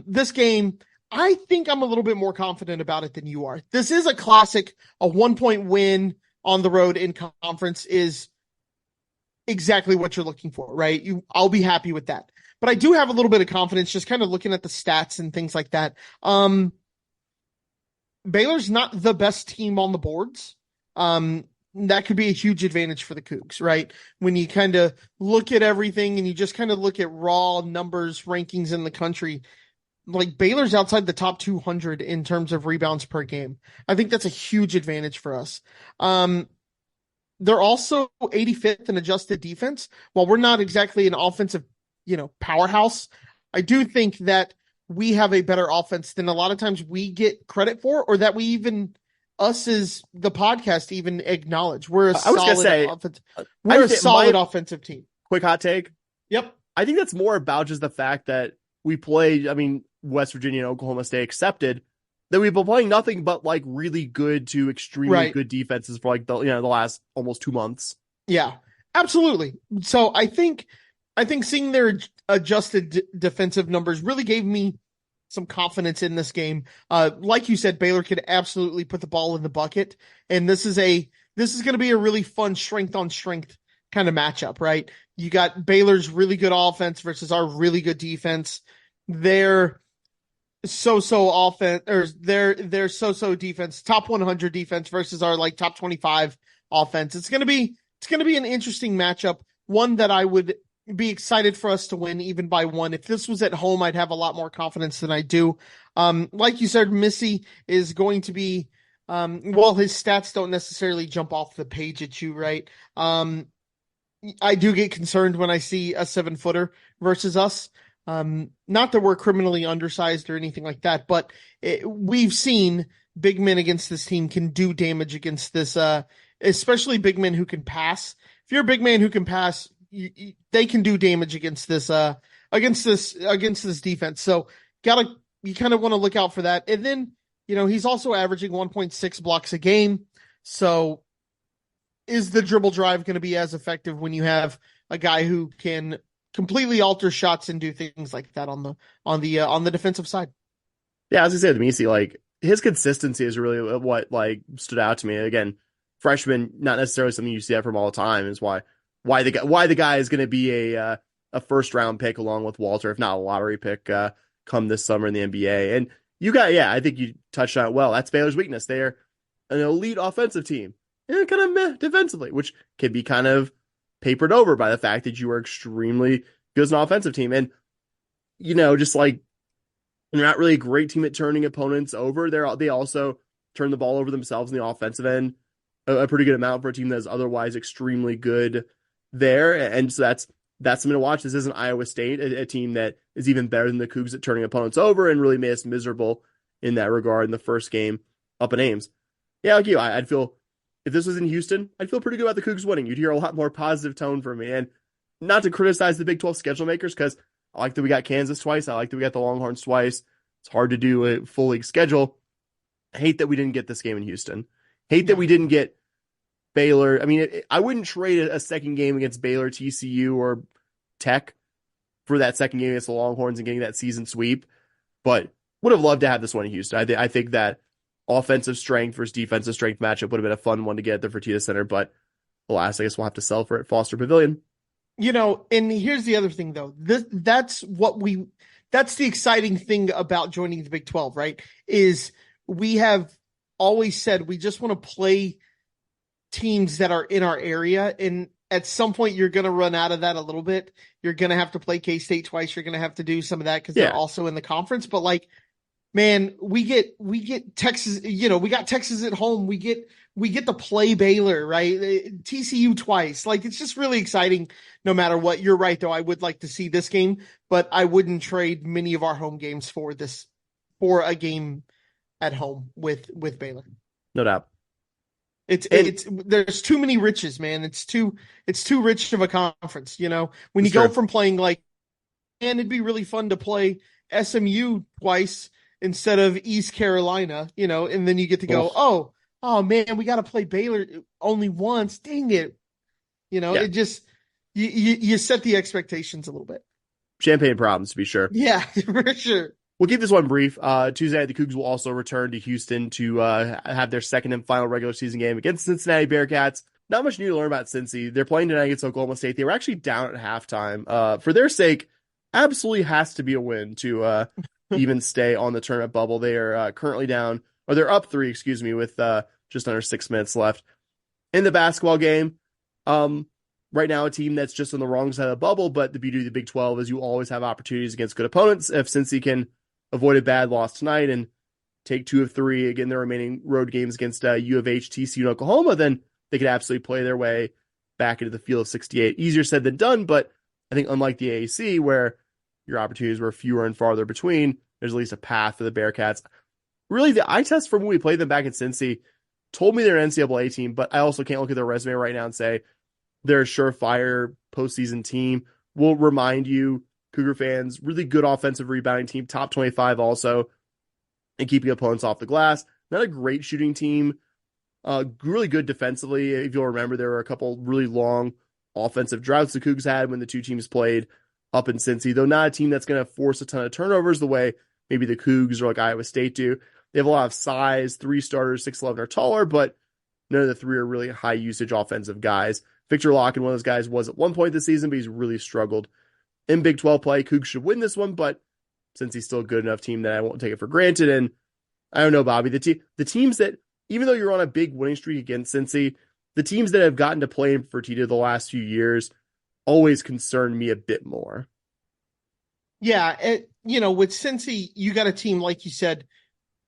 this game, I think I'm a little bit more confident about it than you are. This is a classic. A 1-point win on the road in conference is exactly what you're looking for, right? I'll be happy with that. But I do have a little bit of confidence just kind of looking at the stats and things like that. Baylor's not the best team on the boards. That could be a huge advantage for the Cougs, right? When you kind of look at everything and you just kind of look at raw numbers, rankings in the country, like Baylor's outside the top 200 in terms of rebounds per game. I think that's a huge advantage for us. They're also 85th in adjusted defense. While we're not exactly an offensive, powerhouse, I do think that we have a better offense than a lot of times we get credit for, or that we even us as the podcast even acknowledge. We're a solid offensive team. Quick hot take. Yep. I think that's more about just the fact that we play, West Virginia and Oklahoma State accepted, that we've been playing nothing but like really good to extremely good defenses for like the last almost 2 months. Yeah, absolutely. So I think seeing their adjusted defensive numbers really gave me some confidence in this game. Like you said, Baylor could absolutely put the ball in the bucket, and this is going to be a really fun strength on strength kind of matchup, right? You got Baylor's really good offense versus our really good defense. Their so-so offense, or their so-so defense, top 100 defense versus our like top 25 offense. It's going to be an interesting matchup, one that I would be excited for us to win even by one. If this was at home, I'd have a lot more confidence than I do. Like you said, Missy is going to be, well, his stats don't necessarily jump off the page at you, right? I do get concerned when I see a 7-footer versus us. Not that we're criminally undersized or anything like that, but we've seen big men against this team can do damage against this, especially big men who can pass. If you're a big man who can pass, they can do damage against this defense. So you kind of want to look out for that. And then, he's also averaging 1.6 blocks a game. So is the dribble drive going to be as effective when you have a guy who can completely alter shots and do things like that on the defensive side? Yeah, as I said, Misi, like his consistency is really what like stood out to me. Again, freshman, not necessarily something you see that from all the time. Is why the guy is going to be a first round pick along with Walter, if not a lottery pick, come this summer in the NBA. And I think you touched on it well. That's Baylor's weakness. They're an elite offensive team and kind of meh defensively, which can be kind of papered over by the fact that you are extremely good as an offensive team. And, just like they're not really a great team at turning opponents over. They also turn the ball over themselves in the offensive end a pretty good amount for a team that is otherwise extremely good there. And so that's something to watch. This isn't Iowa State, a team that is even better than the Cougs at turning opponents over and really made us miserable in that regard in the first game up in Ames. Yeah, like you, I'd feel, if this was in Houston, I'd feel pretty good about the Cougs winning. You'd hear a lot more positive tone from me. And not to criticize the Big 12 schedule makers, because I like that we got Kansas twice. I like that we got the Longhorns twice. It's hard to do a full league schedule. I hate that we didn't get this game in Houston. Hate that we didn't get Baylor. I mean, I wouldn't trade a second game against Baylor, TCU, or Tech for that second game against the Longhorns and getting that season sweep, but would have loved to have this one in Houston. I think that offensive strength versus defensive strength matchup would have been a fun one to get at the Fertitta Center, but alas, I guess we'll have to sell for it at Foster Pavilion. And here's the other thing, though. That's the exciting thing about joining the Big 12, right? Is we have always said we just want to play teams that are in our area, and at some point you're going to run out of that a little bit. You're going to have to play K-State twice. You're going to have to do some of that because they're also in the conference. But like, man, we get Texas. We got Texas at home. We get to play Baylor, right? TCU twice. Like, it's just really exciting. No matter what. You're right, though. I would like to see this game, but I wouldn't trade many of our home games for a game at home with Baylor. No doubt. There's too many riches, man. It's too rich of a conference, when you go from playing and it'd be really fun to play SMU twice instead of East Carolina, and then you get to go, oh man, we got to play Baylor only once. Dang it. It just, you set the expectations a little bit. Champagne problems, to be sure. Yeah, for sure. We'll keep this one brief. Tuesday night, the Cougs will also return to Houston to have their second and final regular season game against Cincinnati Bearcats. Not much new to learn about Cincy. They're playing tonight against Oklahoma State. They were actually down at halftime. For their sake, absolutely has to be a win to even stay on the tournament bubble. They are currently down, or they're up 3, with just under 6 minutes left in the basketball game. Right now, a team that's just on the wrong side of the bubble, but the beauty of the Big 12 is you always have opportunities against good opponents. If Cincy can avoid a bad loss tonight and take 2 of 3 again, their remaining road games against U of H, TCU, and Oklahoma, then they could absolutely play their way back into the field of 68. Easier said than done, but I think unlike the AAC, where your opportunities were fewer and farther between, there's at least a path for the Bearcats. Really, the eye test from when we played them back at Cincy told me they're an NCAA team, but I also can't look at their resume right now and say they're a surefire postseason team. We'll remind you, Cougar fans, really good offensive rebounding team, top 25 also, and keeping opponents off the glass. Not a great shooting team, really good defensively. If you'll remember, there were a couple really long offensive droughts the Cougs had when the two teams played up in Cincy, though not a team that's going to force a ton of turnovers the way maybe the Cougs or like Iowa State do. They have a lot of size, 3 starters, 6'11" or taller, but none of the 3 are really high usage offensive guys. Victor Locken, one of those guys, was at one point this season, but he's really struggled in Big 12 play. Cougs should win this one, but since he's still a good enough team that I won't take it for granted. And I don't know, Bobby, the teams that, even though you're on a big winning streak against Cincy, the teams that have gotten to play in Fertitta the last few years always concerned me a bit more. Yeah, with Cincy, you got a team, like you said,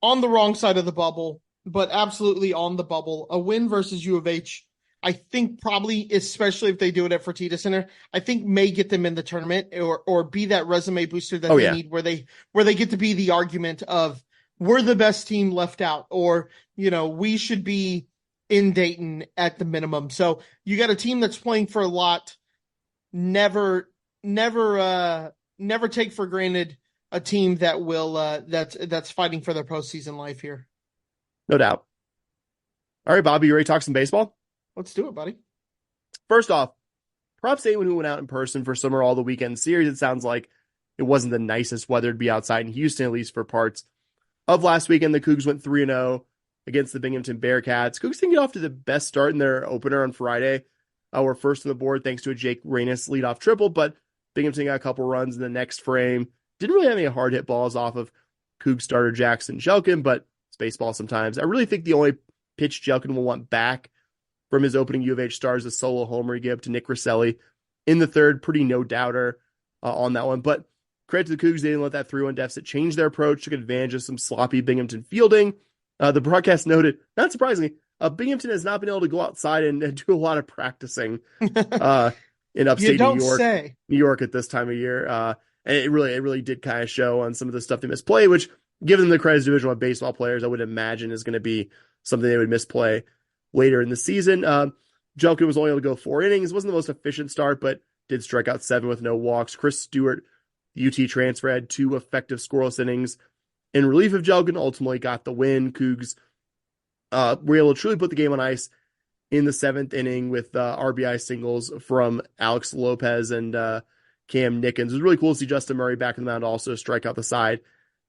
on the wrong side of the bubble, but absolutely on the bubble. A win versus U of H, I think probably, especially if they do it at Fertitta Center, I think may get them in the tournament or be that resume booster that they need where they get to be the argument of we're the best team left out, or, we should be in Dayton at the minimum. So you got a team that's playing for a lot. Never take for granted a team that will that's fighting for their postseason life here. No doubt. All right, Bobby, you ready to talk some baseball? Let's do it, buddy. First off, props to anyone who went out in person for some or all the weekend series. It sounds like it wasn't the nicest weather to be outside in Houston, at least for parts of last weekend. The Cougs went 3-0 against the Binghamton Bearcats. Cougs didn't get off to the best start in their opener on Friday. Were first on the board thanks to a Jake Reynes leadoff triple, but Binghamton got a couple runs in the next frame. Didn't really have any hard hit balls off of Cougs starter Jackson Jelkin, but it's baseball sometimes. I really think the only pitch Jelkin will want back from his opening U of H start is a solo homer he gave to Nick Rosselli in the third. Pretty no-doubter on that one. But credit to the Cougs, they didn't let that 3-1 deficit change their approach, took advantage of some sloppy Binghamton fielding. The broadcast noted, not surprisingly, Binghamton has not been able to go outside and do a lot of practicing in upstate New York at this time of year. And it really did kind of show on some of the stuff they misplay, which, given them the credit as Division I baseball players, I would imagine is going to be something they would misplay later in the season. Jelkin was only able to go 4 innings. It wasn't the most efficient start, but did strike out 7 with no walks. Chris Stewart, UT transfer, had 2 effective scoreless innings in relief of Jelkin, ultimately got the win. Cougs were able to truly put the game on ice in the 7th inning with RBI singles from Alex Lopez and Cam Nickens. It was really cool to see Justin Murray back in the mound also strike out the side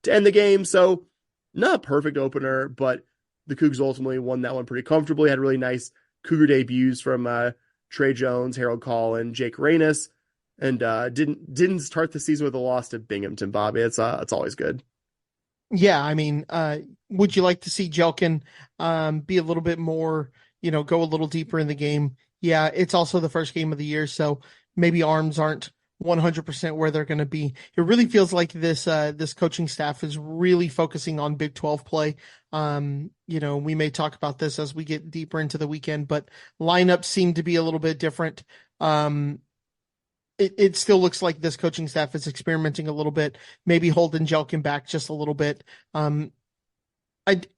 to end the game. So not a perfect opener, but the Cougs ultimately won that one pretty comfortably. Had really nice Cougar debuts from Trey Jones, Harold Collin, Jake Reynes, and didn't start the season with a loss to Binghamton, Bobby. It's always good. Yeah, I mean, would you like to see Jelkin be a little bit more, go a little deeper in the game? Yeah, it's also the first game of the year, so maybe arms aren't 100% where they're going to be. It really feels like this coaching staff is really focusing on Big 12 play. We may talk about this as we get deeper into the weekend, but lineups seem to be a little bit different. It still looks like this coaching staff is experimenting a little bit, maybe holding Jelkin back just a little bit. I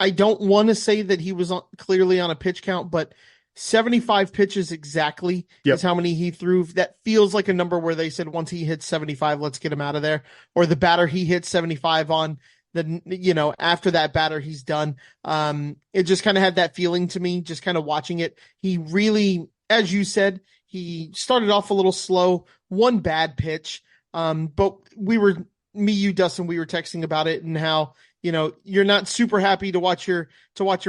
don't want to say that he was clearly on a pitch count, but 75 pitches exactly is how many he threw. That feels like a number where they said once he hits 75, let's get him out of there. Or the batter he hits 75 on, after that batter he's done. It just kind of had that feeling to me, just kind of watching it. He really, as you said, he started off a little slow, one bad pitch. But me, you, Dustin, we were texting about it and how, you're not super happy to watch your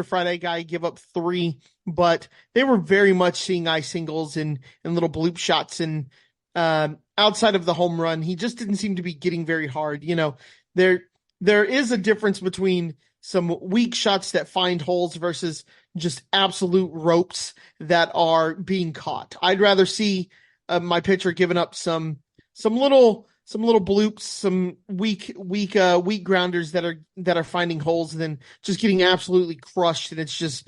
Friday guy give up 3, but they were very much seeing eye singles and little bloop shots. And outside of the home run, he just didn't seem to be getting very hard. There is a difference between some weak shots that find holes versus just absolute ropes that are being caught. I'd rather see my pitcher giving up some little bloops, some weak grounders that are finding holes than just getting absolutely crushed and it's just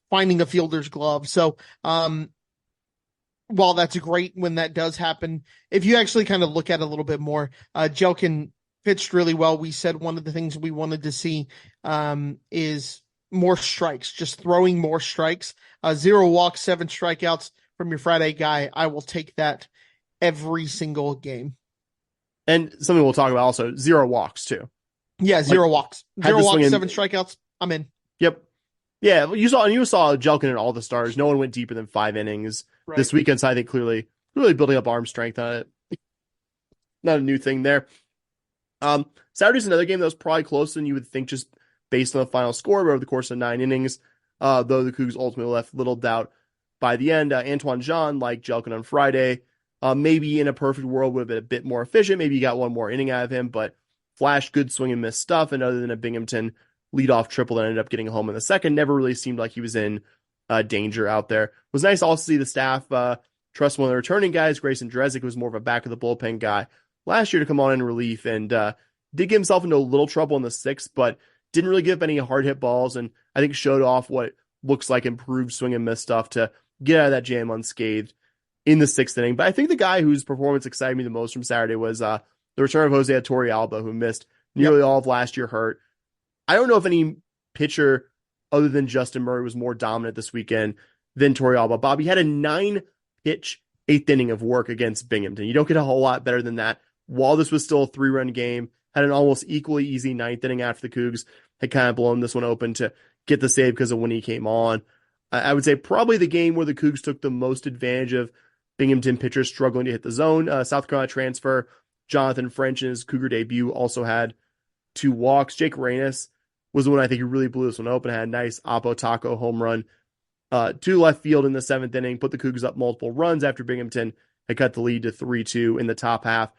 finding a fielder's glove. So while that's great when that does happen, if you actually kind of look at it a little bit more, Jelkin pitched really well. We said one of the things we wanted to see is more strikes, just throwing more strikes. 0 walks, 7 strikeouts from your Friday guy. I will take that every single game. And something we'll talk about also, 0 walks too. Yeah, 0 walks. 0 walks, 7 strikeouts. I'm in. Yep. Yeah, you saw Jelkin in all the stars. No one went deeper than 5 innings this weekend. So I think clearly really building up arm strength on it. Not a new thing there. Saturday's another game that was probably closer than you would think just based on the final score over the course of 9 innings. Though the Cougs ultimately left little doubt by the end. Antoine Jean, like Jelkin on Friday, maybe in a perfect world would have been a bit more efficient. Maybe you got one more inning out of him, but flashed good swing and miss stuff. And other than a Binghamton leadoff triple that ended up getting home in the second, never really seemed like he was in danger out there. It was nice to also see the staff trust one of the returning guys. Grayson Drezik was more of a back of the bullpen guy last year to come on in relief and did get himself into a little trouble in the sixth, but didn't really give up any hard hit balls. And I think showed off what looks like improved swing and miss stuff to get out of that jam unscathed in the sixth inning. But I think the guy whose performance excited me the most from Saturday was the return of Jose Torrealba, who missed nearly all of last year hurt. I don't know if any pitcher other than Justin Murray was more dominant this weekend than Torrealba. Bobby had a 9-pitch eighth inning of work against Binghamton. You don't get a whole lot better than that. While this was still a 3-run game, had an almost equally easy ninth inning after the Cougs had kind of blown this one open to get the save because of when he came on. I would say probably the game where the Cougs took the most advantage of Binghamton pitchers struggling to hit the zone. South Carolina transfer Jonathan French in his Cougar debut also had 2 walks. Jake Reynes was the one I think who really blew this one open. Had a nice Oppo Taco home run to left field in the 7th inning, put the Cougs up multiple runs after Binghamton had cut the lead to 3-2 in the top half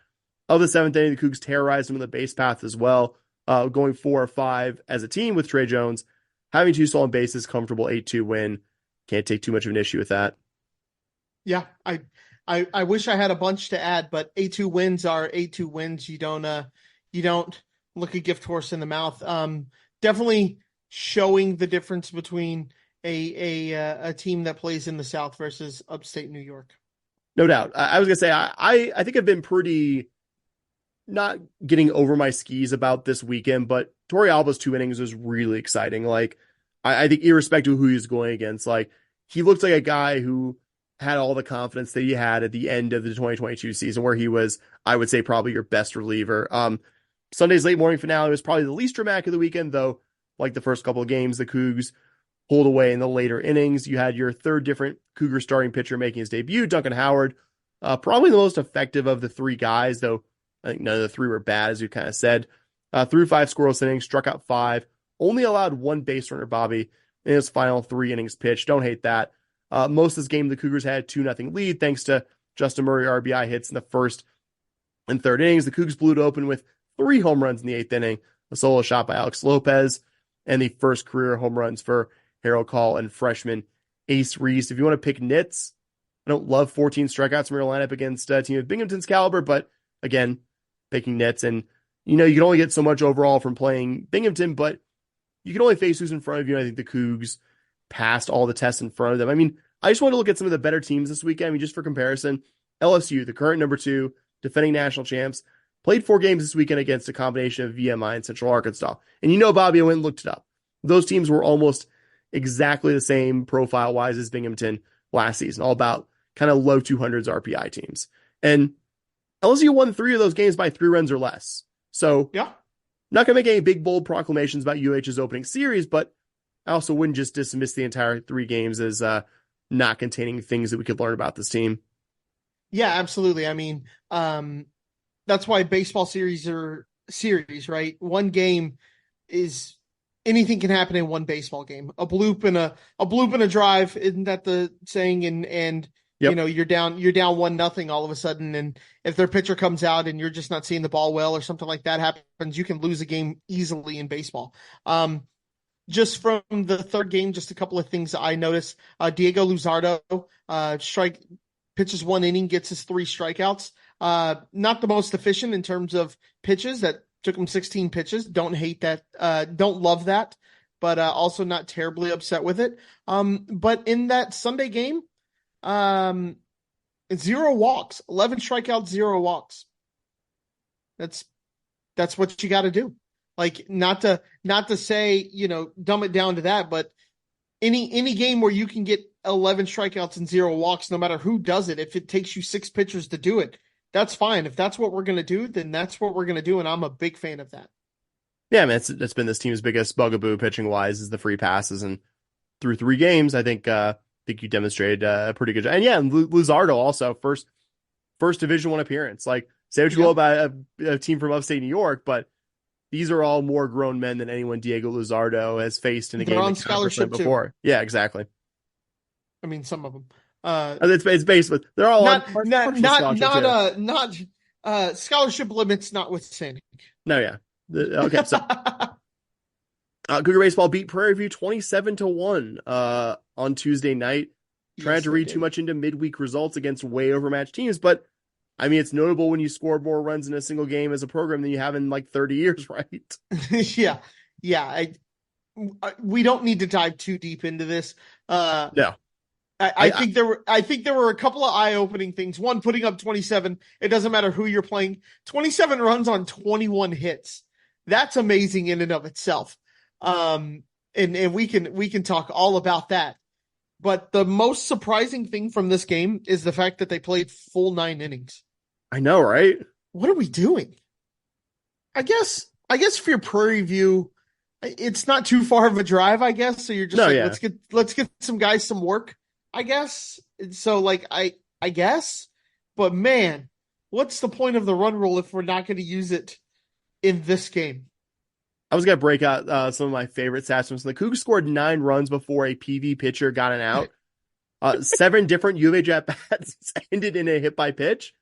of the 7th inning. The Cougs terrorized them in the base path as well, going 4 or 5 as a team with Trey Jones having 2 stolen bases, comfortable 8-2 win. Can't take too much of an issue with that. Yeah, I wish I had a bunch to add, but 8-2 wins are 8-2 wins. You don't look a gift horse in the mouth. Definitely showing the difference between a team that plays in the South versus upstate New York. No doubt. I was gonna say I think I've been pretty not getting over my skis about this weekend, but Torrealba's 2 innings was really exciting. Like I think irrespective of who he's going against, like he looked like a guy who had all the confidence that he had at the end of the 2022 season, where he was, I would say, probably your best reliever. Sunday's late morning finale was probably the least dramatic of the weekend, though. Like the first couple of games, the Cougs pulled away in the later innings. You had your third different Cougar starting pitcher making his debut, Duncan Howard, probably the most effective of the 3 guys, though I think none of the 3 were bad, as you kind of said. Threw 5 scoreless innings, struck out 5, only allowed 1 base runner, Bobby, in his final 3 innings pitched. Don't hate that. Most of this game, the Cougars had 2-0 lead thanks to Justin Murray RBI hits in the first and third innings. The Cougs blew it open with 3 home runs in the 8th inning, a solo shot by Alex Lopez, and the first career home runs for Harold Call and freshman Ace Reese. If you want to pick nits, I don't love 14 strikeouts from your lineup against a team of Binghamton's caliber, but again, picking nits. And, you can only get so much overall from playing Binghamton, but you can only face who's in front of you. And I think the Cougs passed all the tests in front of them. I mean, I just want to look at some of the better teams this weekend. I mean, just for comparison, LSU, the current number 2, defending national champs, played 4 games this weekend against a combination of VMI and Central Arkansas. And Bobby, I went and looked it up. Those teams were almost exactly the same profile-wise as Binghamton last season, all about kind of low 200s RPI teams. And LSU won 3 of those games by 3 runs or less. So, yeah, not going to make any big, bold proclamations about UH's opening series, but I also wouldn't just dismiss the entire 3 games as not containing things that we could learn about this team. Yeah, absolutely. I mean, that's why baseball series are series, right? One game is anything can happen in one baseball game. A bloop and a drive, isn't that the saying? And yep. You're down 1-0 all of a sudden, and if their pitcher comes out and you're just not seeing the ball well or something like that happens, you can lose a game easily in baseball. Just from the third game, just a couple of things I noticed. Diego Luzardo pitches 1 inning, gets his 3 strikeouts. Not the most efficient in terms of pitches. That took him 16 pitches. Don't hate that. Don't love that, but also not terribly upset with it. But in that Sunday game, 0 walks, 11 strikeouts, 0 walks. That's what you got to do. Like not to say, dumb it down to that, but any game where you can get 11 strikeouts and 0 walks, no matter who does it, if it takes you 6 pitchers to do it, that's fine. If that's what we're going to do, then that's what we're going to do. And I'm a big fan of that. Yeah, man, that's been this team's biggest bugaboo pitching wise is the free passes. And through 3 games, I think you demonstrated a pretty good job. And yeah, Luzardo also first Division I appearance. Like, say what you will about a team from upstate New York, but these are all more grown men than anyone Diego Luzardo has faced in a game on scholarship before. Too. Yeah, exactly. I mean, some of them. It's based, but they're all not scholarship limits notwithstanding. No, yeah. Okay, so Cougar baseball beat Prairie View 27-1 on Tuesday night. trying Yes, to they read did. too much into midweek results against way overmatched teams. But I mean, it's notable when you score more runs in a single game as a program than you have in like 30 years, right? Yeah. Yeah. We don't need to dive too deep into this. No. I think there were a couple of eye-opening things. One, putting up 27. It doesn't matter who you're playing. 27 runs on 21 hits. That's amazing in and of itself. And we can talk all about that. But the most surprising thing from this game is the fact that they played full 9 innings. I know, right? What are we doing? I guess for your Prairie View, it's not too far of a drive, I guess. So you're just let's get some guys some work, I guess. So like I guess, but man, what's the point of the run rule if we're not going to use it in this game? I was going to break out some of my favorite stats from the Cougs scored 9 runs before a PV pitcher got an out. 7 different U of H at-bats ended in a hit by pitch,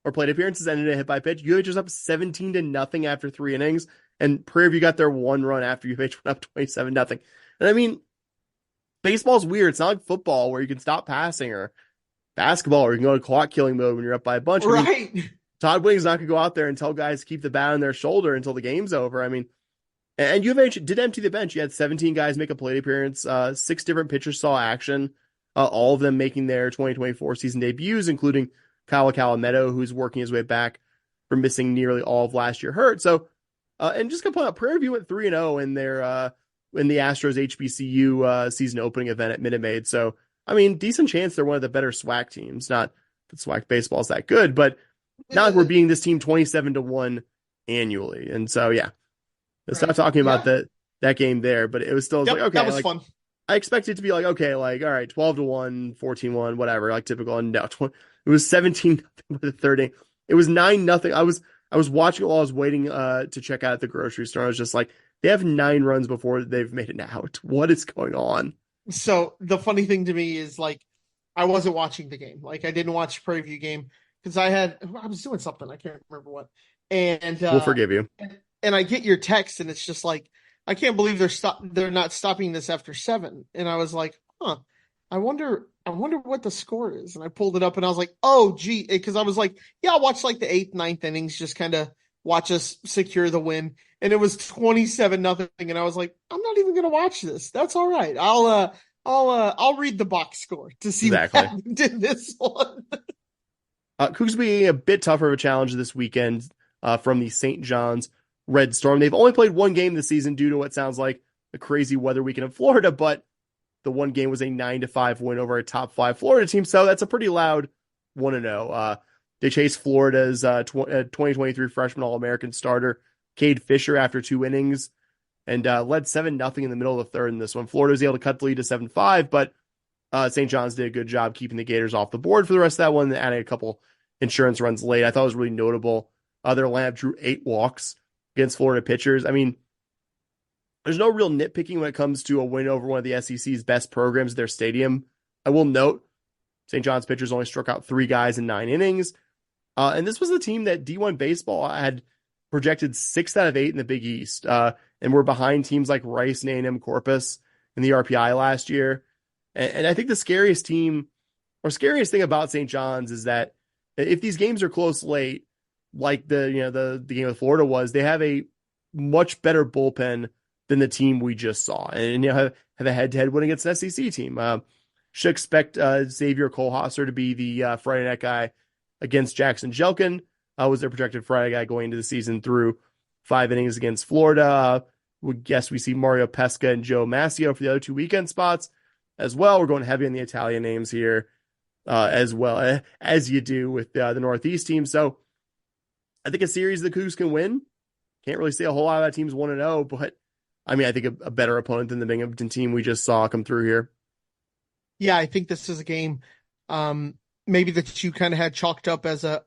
or plate appearances ended in a hit by pitch. U of H was up 17-0 after 3 innings, and Prairie View got their 1 run after U of H went up 27-0. And I mean, baseball's weird. It's not like football where you can stop passing, or basketball where you can go to clock killing mode when you're up by a bunch. Right. I mean, Todd Wing's not going to go out there and tell guys to keep the bat on their shoulder until the game's over. I mean, and U of H did empty the bench. You had 17 guys make a plate appearance. 6 different pitchers saw action, all of them making their 2024 season debuts, including Kyle Calametto, who's working his way back from missing nearly all of last year hurt. So, and just to point out, Prairie View went 3-0 in their in the Astros HBCU season opening event at Minute Maid. So, I mean, decent chance they're one of the better SWAC teams. Not that SWAC baseball is that good, but not like we're beating this team 27-1 annually. And so, yeah. Let's stop talking about that game there, but it was still like, okay, that was fun. I expected it to be like, okay, like, all right, 12-1, 14-1, whatever, like typical. And no, it was 17-0 by the third inning. It was 9-0. I was watching it while I was waiting to check out at the grocery store. I was just like, they have 9 runs before they've made an out. What is going on? So the funny thing to me is like, I wasn't watching the game. Like I didn't watch the preview game because I was doing something. I can't remember what. And we'll forgive you. And I get your text, and it's just like, I can't believe they're not stopping this after 7. And I was like, I wonder what the score is. And I pulled it up, and I was like, oh, gee, because I was like, yeah, I'll watch like the 8th, 9th innings, just kind of watch us secure the win. And it was 27-0, and I was like, I'm not even gonna watch this. That's all right. I'll read the box score to see what happened in this one. Cougs being a bit tougher of a challenge this weekend from the St. John's Red Storm. They've only played 1 game this season due to what sounds like a crazy weather weekend in Florida, but the 1 game was a 9-5 win over a top 5 Florida team, so that's a pretty loud 1-0. They chased Florida's 2023 freshman All-American starter, Cade Fisher, after 2 innings, and led 7-0 in the middle of the third in this one. Florida was able to cut the lead to 7-5, but St. John's did a good job keeping the Gators off the board for the rest of that one, and adding a couple insurance runs late. I thought it was really notable. Their lineup drew 8 walks against Florida pitchers. I mean, there's no real nitpicking when it comes to a win over one of the SEC's best programs at their stadium. I will note, St. John's pitchers only struck out 3 guys in 9 innings. And this was a team that D1 Baseball had projected 6 out of 8 in the Big East. And we're behind teams like Rice and A&M Corpus in the RPI last year. And I think the scariest thing about St. John's is that if these games are close late, like the game with Florida was, they have a much better bullpen than the team we just saw, and have a head-to-head win against an SEC team. Should expect Xavier Kohlhasser to be the Friday night guy against Jackson Jelkin. Was their projected Friday guy going into the season through 5 innings against Florida. Would guess we see Mario Pesca and Joe Massio for the other 2 weekend spots as well. We're going heavy on the Italian names here as well, as you do with the Northeast team. So I think a series the Cougs can win. Can't really say a whole lot of that team's 1-0, but I mean, I think a better opponent than the Binghamton team we just saw come through here. Yeah, I think this is a game maybe that you kind of had chalked up as a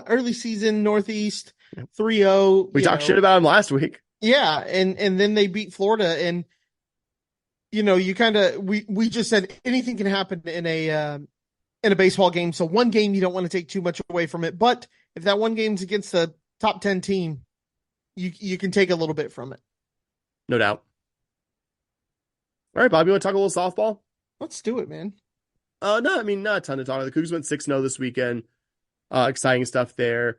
early season Northeast 3-0. We talked shit about them last week. Yeah, and then they beat Florida, and you kind of we just said anything can happen in a baseball game. So 1 game you don't want to take too much away from it, but if that 1 game's against the top 10 team, you can take a little bit from it. No doubt. All right, Bob, you want to talk a little softball? Let's do it, man. No, I mean, not a ton to talk about. The Cougs went 6-0 this weekend. Exciting stuff there.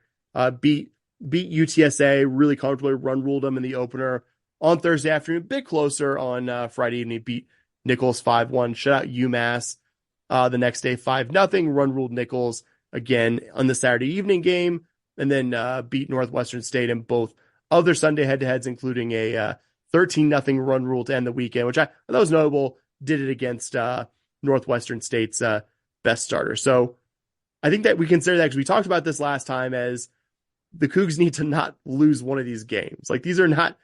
Beat UTSA really comfortably, run ruled them in the opener on Thursday afternoon, a bit closer on Friday evening. Beat Nichols 5-1, shut out UMass the next day 5-0, run ruled Nichols again on the Saturday evening game, and then beat Northwestern State in both other Sunday head-to-heads, including a 13-0 run rule to end the weekend, which I thought was notable. Did it against Northwestern State's best starter. So I think that we consider that, because we talked about this last time, as the Cougs need to not lose one of these games. Like, these are not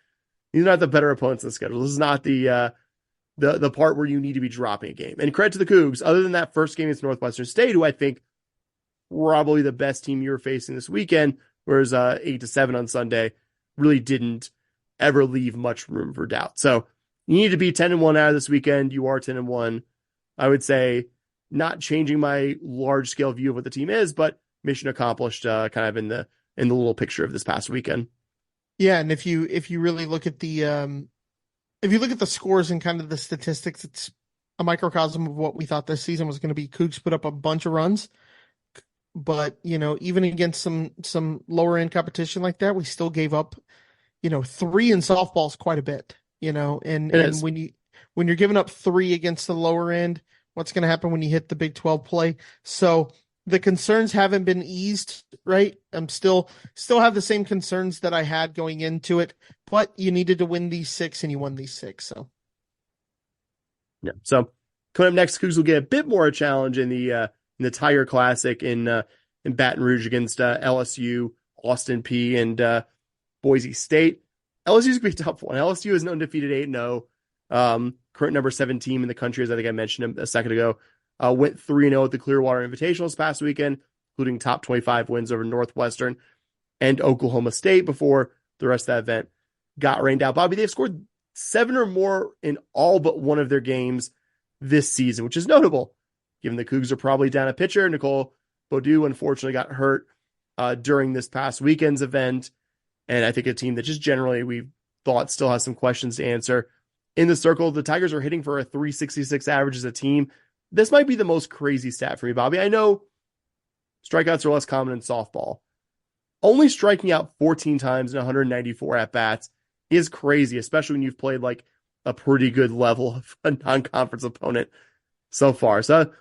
the better opponents in the schedule. This is not the part where you need to be dropping a game. And credit to the Cougs, other than that first game against Northwestern State, who I think probably the best team you're facing this weekend, whereas 8-7 on Sunday really didn't ever leave much room for doubt. So you need to be 10-1 out of this weekend. You are 10-1. I would say not changing my large scale view of what the team is, but mission accomplished, kind of in the little picture of this past weekend. Yeah, and if you really look at the scores and kind of the statistics, it's a microcosm of what we thought this season was going to be. Cougs put up a bunch of runs, but even against some lower end competition like that, we still gave up 3 in softball is quite a bit, and when you're giving up 3 against the lower end, what's going to happen when you hit the Big 12 play? So the concerns haven't been eased, right? I'm still have the same concerns that I had going into it, but you needed to win these 6 and you won these 6. So yeah. So coming up next, Cougs will get a bit more a challenge in the Tiger Classic in Baton Rouge against LSU, Austin P, and Boise State. LSU's gonna be a tough one. LSU is an undefeated 8-0. Current number 7 team in the country, as I think I mentioned a second ago. Went 3-0 at the Clearwater Invitational this past weekend, including top 25 wins over Northwestern and Oklahoma State before the rest of that event got rained out. Bobby, they've scored 7 or more in all but one of their games this season, which is notable, given the Cougs are probably down a pitcher. Nicole Beaudue unfortunately got hurt during this past weekend's event, and I think a team that just generally we thought still has some questions to answer. In the circle, the Tigers are hitting for a 366 average as a team. This might be the most crazy stat for me, Bobby. I know strikeouts are less common in softball. Only striking out 14 times in 194 at-bats is crazy, especially when you've played like a pretty good level of a non-conference opponent so far. So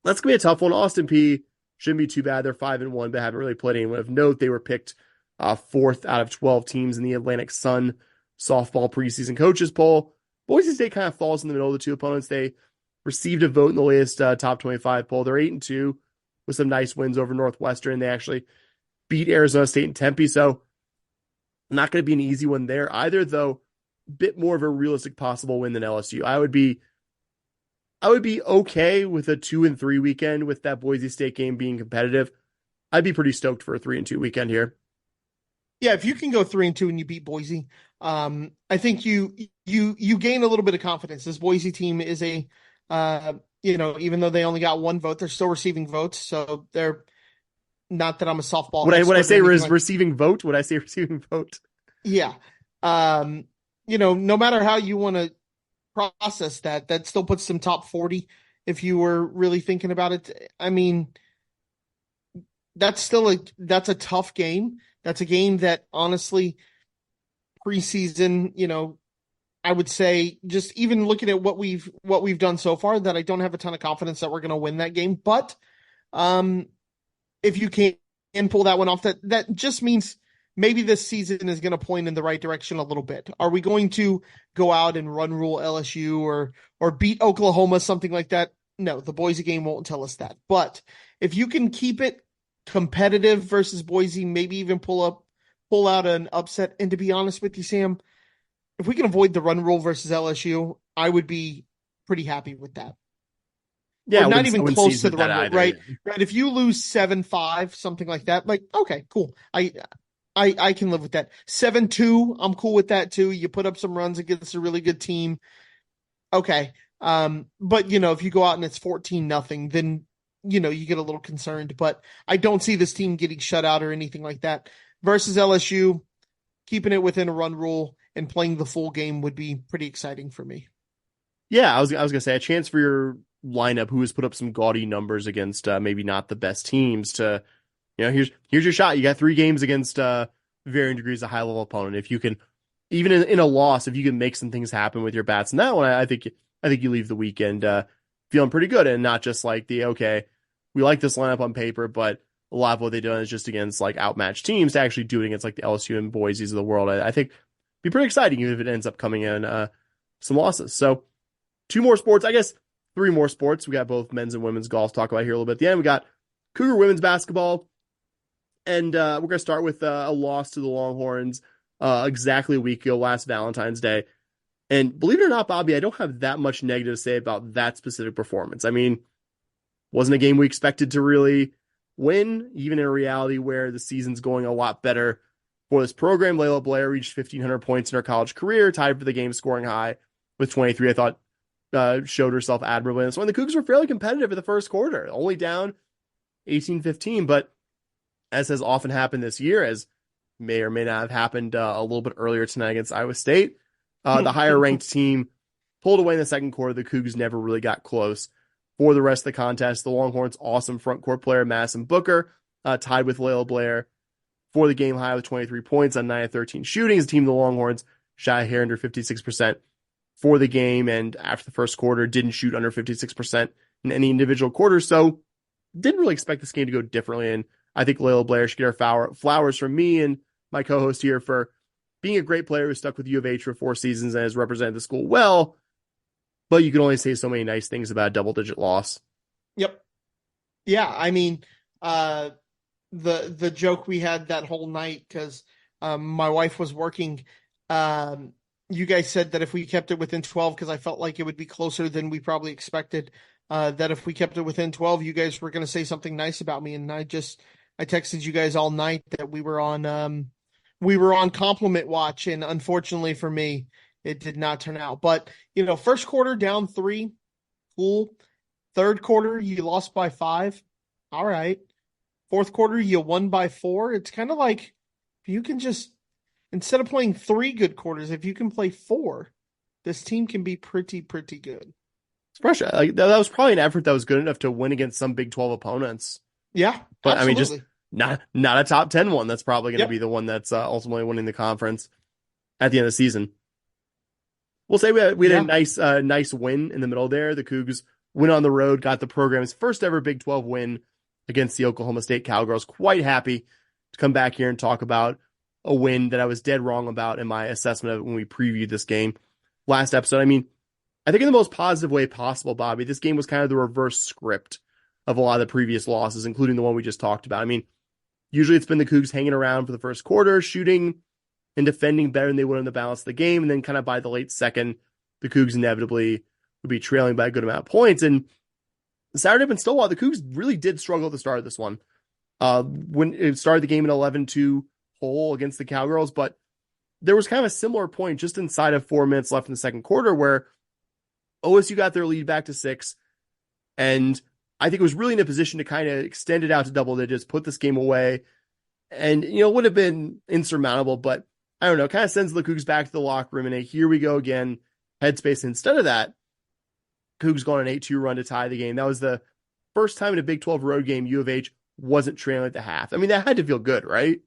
that's going to be a tough one. Austin P shouldn't be too bad. They're 5-1, but haven't really played anyone of note. They were picked 4th out of 12 teams in the Atlantic Sun softball preseason coaches poll. Boise State kind of falls in the middle of the two opponents. They received a vote in the latest top 25 poll. They're 8-2 with some nice wins over Northwestern. They actually beat Arizona State and Tempe, so not going to be an easy one there either, though a bit more of a realistic possible win than LSU. I would be okay with a 2-3 weekend with that Boise State game being competitive. I'd be pretty stoked for a 3-2 weekend here. Yeah, if you can go 3-2 and you beat Boise, I think you gain a little bit of confidence. This Boise team is even though they only got 1 vote, they're still receiving votes. So they're not that I'm a softball. Would I say receiving vote? Would I say receiving vote? Yeah. No matter how you want to process that still puts them top 40. If you were really thinking about it, I mean, that's a tough game. That's a game that honestly preseason, I would say just even looking at what we've done so far, that I don't have a ton of confidence that we're going to win that game. But if you can pull that one off, that just means maybe this season is going to point in the right direction a little bit. Are we going to go out and run rule LSU or beat Oklahoma, something like that? No, the Boise game won't tell us that. But if you can keep it competitive versus Boise, maybe even pull out an upset. And to be honest with you, Sam, if we can avoid the run rule versus LSU, I would be pretty happy with that. Yeah, not even close to the run rule, either. right? Right. If you lose 7-5, something like that, like, okay, cool. I can live with that. 7-2, I'm cool with that too. You put up some runs against a really good team. Okay. But if you go out and it's 14-0, then you get a little concerned, but I don't see this team getting shut out or anything like that. Versus LSU, keeping it within a run rule and playing the full game would be pretty exciting for me. Yeah, I was gonna say a chance for your lineup who has put up some gaudy numbers against maybe not the best teams to, here's your shot. You got 3 games against varying degrees of high level opponent. If you can, even in a loss, if you can make some things happen with your bats in that one, I think you leave the weekend feeling pretty good and not just like okay, we like this lineup on paper, but a lot of what they've done is just against like outmatched teams to actually do it against like the LSU and Boise's of the world. I think it'd be pretty exciting even if it ends up coming in some losses. So 2 more sports, I guess 3 more sports. We got both men's and women's golf to talk about here a little bit at the end. We got Cougar women's basketball. And we're going to start with a loss to the Longhorns exactly a week ago, last Valentine's Day. And believe it or not, Bobby, I don't have that much negative to say about that specific performance. I mean, wasn't a game we expected to really win, even in a reality where the season's going a lot better for this program. Layla Blair reached 1,500 points in her college career, tied for the game scoring high with 23. I thought showed herself admirably in this one. The Cougars were fairly competitive in the first quarter, only down 18-15, but as has often happened this year, as may or may not have happened a little bit earlier tonight against Iowa State, the higher-ranked team pulled away in the second quarter. The Cougs never really got close for the rest of the contest. The Longhorns' awesome front court player, Madison Booker, tied with Layla Blair for the game high with 23 points on 9 of 13 shooting. As a team, the Longhorns shot a hair under 56% for the game, and after the first quarter, didn't shoot under 56% in any individual quarter, so didn't really expect this game to go differently, and I think Layla Blair should get her flowers from me and my co-host here for being a great player who stuck with U of H for 4 seasons and has represented the school well, but you can only say so many nice things about a double-digit loss. Yep. Yeah, I mean, the joke we had that whole night, because my wife was working, you guys said that if we kept it within 12, because I felt like it would be closer than we probably expected, that if we kept it within 12, you guys were going to say something nice about me, and I texted you guys all night that we were on compliment watch, and unfortunately for me, it did not turn out. But first quarter down 3, cool. Third quarter you lost by 5, all right. Fourth quarter you won by 4. It's kind of like if you can just, instead of playing 3 good quarters, if you can play 4, this team can be pretty good. It's pressure. Like, that was probably an effort that was good enough to win against some Big 12 opponents. Yeah, but absolutely. I mean, just not a top 10 one. That's probably going to be the one that's ultimately winning the conference at the end of the season. We'll say we had a nice win in the middle there. The Cougs went on the road, got the program's first ever Big 12 win against the Oklahoma State Cowgirls. Quite happy to come back here and talk about a win that I was dead wrong about in my assessment of it when we previewed this game last episode. I mean, I think in the most positive way possible, Bobby, this game was kind of the reverse script of a lot of the previous losses, including the one we just talked about. I mean, usually it's been the Cougs hanging around for the first quarter, shooting and defending better than they would in the balance of the game. And then kind of by the late second, the Cougs inevitably would be trailing by a good amount of points. And Saturday up in Stillwater, the Cougs really did struggle at the start of this one. When it started the game in 11-2 hole against the Cowgirls, but there was kind of a similar point just inside of 4 minutes left in the second quarter where OSU got their lead back to 6. And I think it was really in a position to kind of extend it out to double digits, put this game away. And, it would have been insurmountable, but I don't know, kind of sends the Cougs back to the locker room and here we go again, headspace. Instead of that, Cougs go on an 8-2 run to tie the game. That was the first time in a Big 12 road game U of H wasn't trailing at the half. I mean, that had to feel good, right?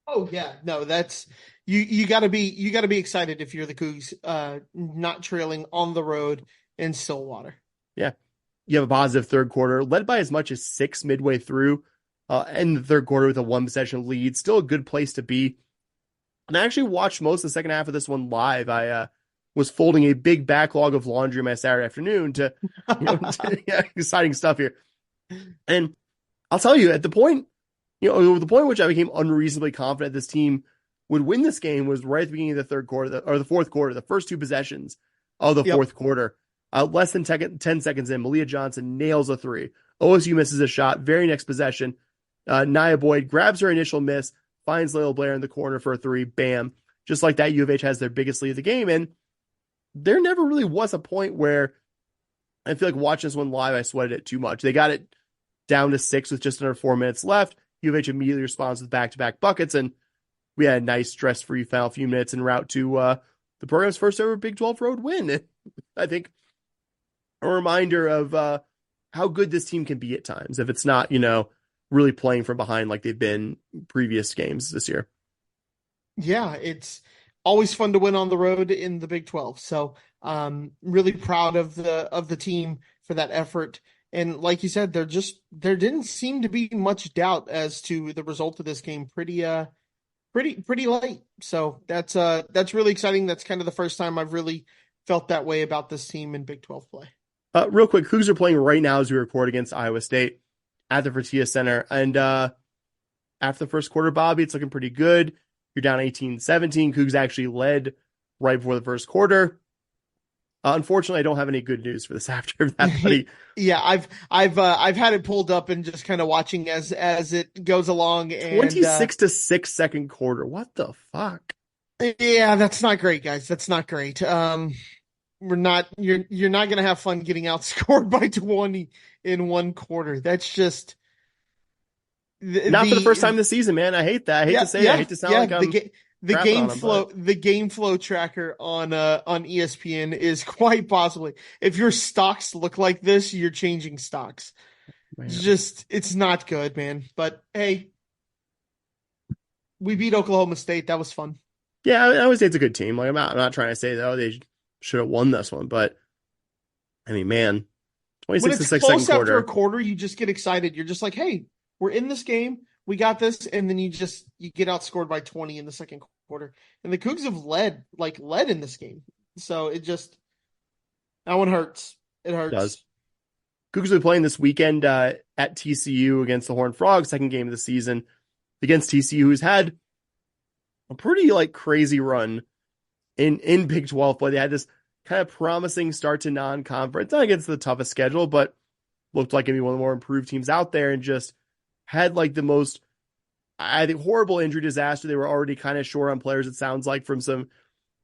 Oh yeah, no, that's you got to be excited if you're the Cougs, not trailing on the road in Stillwater. Yeah, you have a positive third quarter, led by as much as 6 midway through, and the third quarter with a 1-possession lead. Still a good place to be. And I actually watched most of the second half of this one live. I was folding a big backlog of laundry my Saturday afternoon to, exciting stuff here. And I'll tell you, at the point, the point at which I became unreasonably confident this team would win this game was right at the beginning of the third quarter, or the fourth quarter, the first 2 possessions of the fourth quarter. Less than 10 seconds in, Malia Johnson nails a 3. OSU misses a shot. Very next possession, Nia Boyd grabs her initial miss, finds Layla Blair in the corner for a 3. Bam. Just like that, U of H has their biggest lead of the game. And there never really was a point where I feel like watching this one live, I sweated it too much. They got it down to 6 with just under 4 minutes left. U of H immediately responds with back-to-back buckets, and we had a nice stress-free final few minutes en route to the program's first ever Big 12 road win. I think a reminder of how good this team can be at times if it's not, really playing from behind like they've been previous games this year. Yeah, it's always fun to win on the road in the Big 12. So, really proud of the team for that effort. And like you said, there didn't seem to be much doubt as to the result of this game. Pretty late. So that's really exciting. That's kind of the first time I've really felt that way about this team in Big 12 play. Real quick, Cougs are playing right now as we record against Iowa State at the Fertitta Center. And after the first quarter, Bobby, it's looking pretty good. You're down 18-17. Cougs actually led right before the first quarter. Unfortunately, I don't have any good news for this after that, buddy. Yeah, I've had it pulled up and just kind of watching as it goes along. And 26-6 second quarter. What the fuck? Yeah, that's not great, guys. That's not great. You're not gonna have fun getting outscored by 20 in one quarter. That's just not for the first time this season, man. I hate that. I hate to say it. I hate to sound like I'm the game flow tracker on ESPN is quite possibly, if your stocks look like this, you're changing stocks. Man. It's not good, man. But hey, we beat Oklahoma State. That was fun. Yeah, I would say it's a good team. Like I'm not trying to say though they should have won this one, but I mean, man, 26-6 second quarter. After a quarter, you just get excited. You're just like, hey, we're in this game. We got this. And then you get outscored by 20 in the second quarter. And the Cougs have led in this game. So that one hurts. It hurts. It does. Cougs will be playing this weekend at TCU against the Horned Frogs, second game of the season against TCU, who's had a pretty crazy run in Big 12 play. They had this kind of promising start to non-conference, not against the toughest schedule, but looked like maybe one of the more improved teams out there, and just had the most, I think, horrible injury disaster. They were already kind of short on players, it sounds like, from some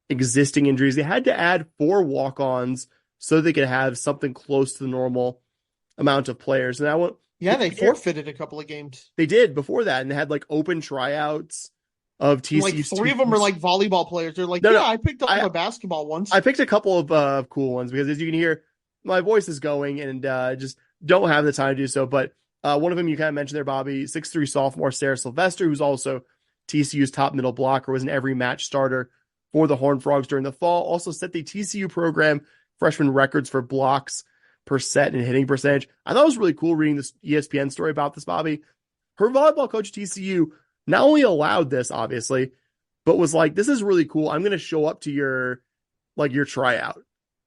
existing injuries. They had to add 4 walk-ons so they could have something close to the normal amount of players. And they forfeited a couple of games. They did before that, and they had open tryouts of TCU. 3 of them are volleyball players. They're I picked up my basketball ones. I picked a couple of cool ones because, as you can hear, my voice is going and just don't have the time to do so. But one of them you kind of mentioned there, Bobby, 6'3" sophomore Sarah Sylvester, who's also TCU's top middle blocker, was an every match starter for the Horned Frogs during the fall. Also set the TCU program freshman records for blocks per set and hitting percentage. I thought it was really cool reading this ESPN story about this, Bobby. Her volleyball coach at TCU not only allowed this, obviously, but was like, this is really cool. I'm going to show up to your tryout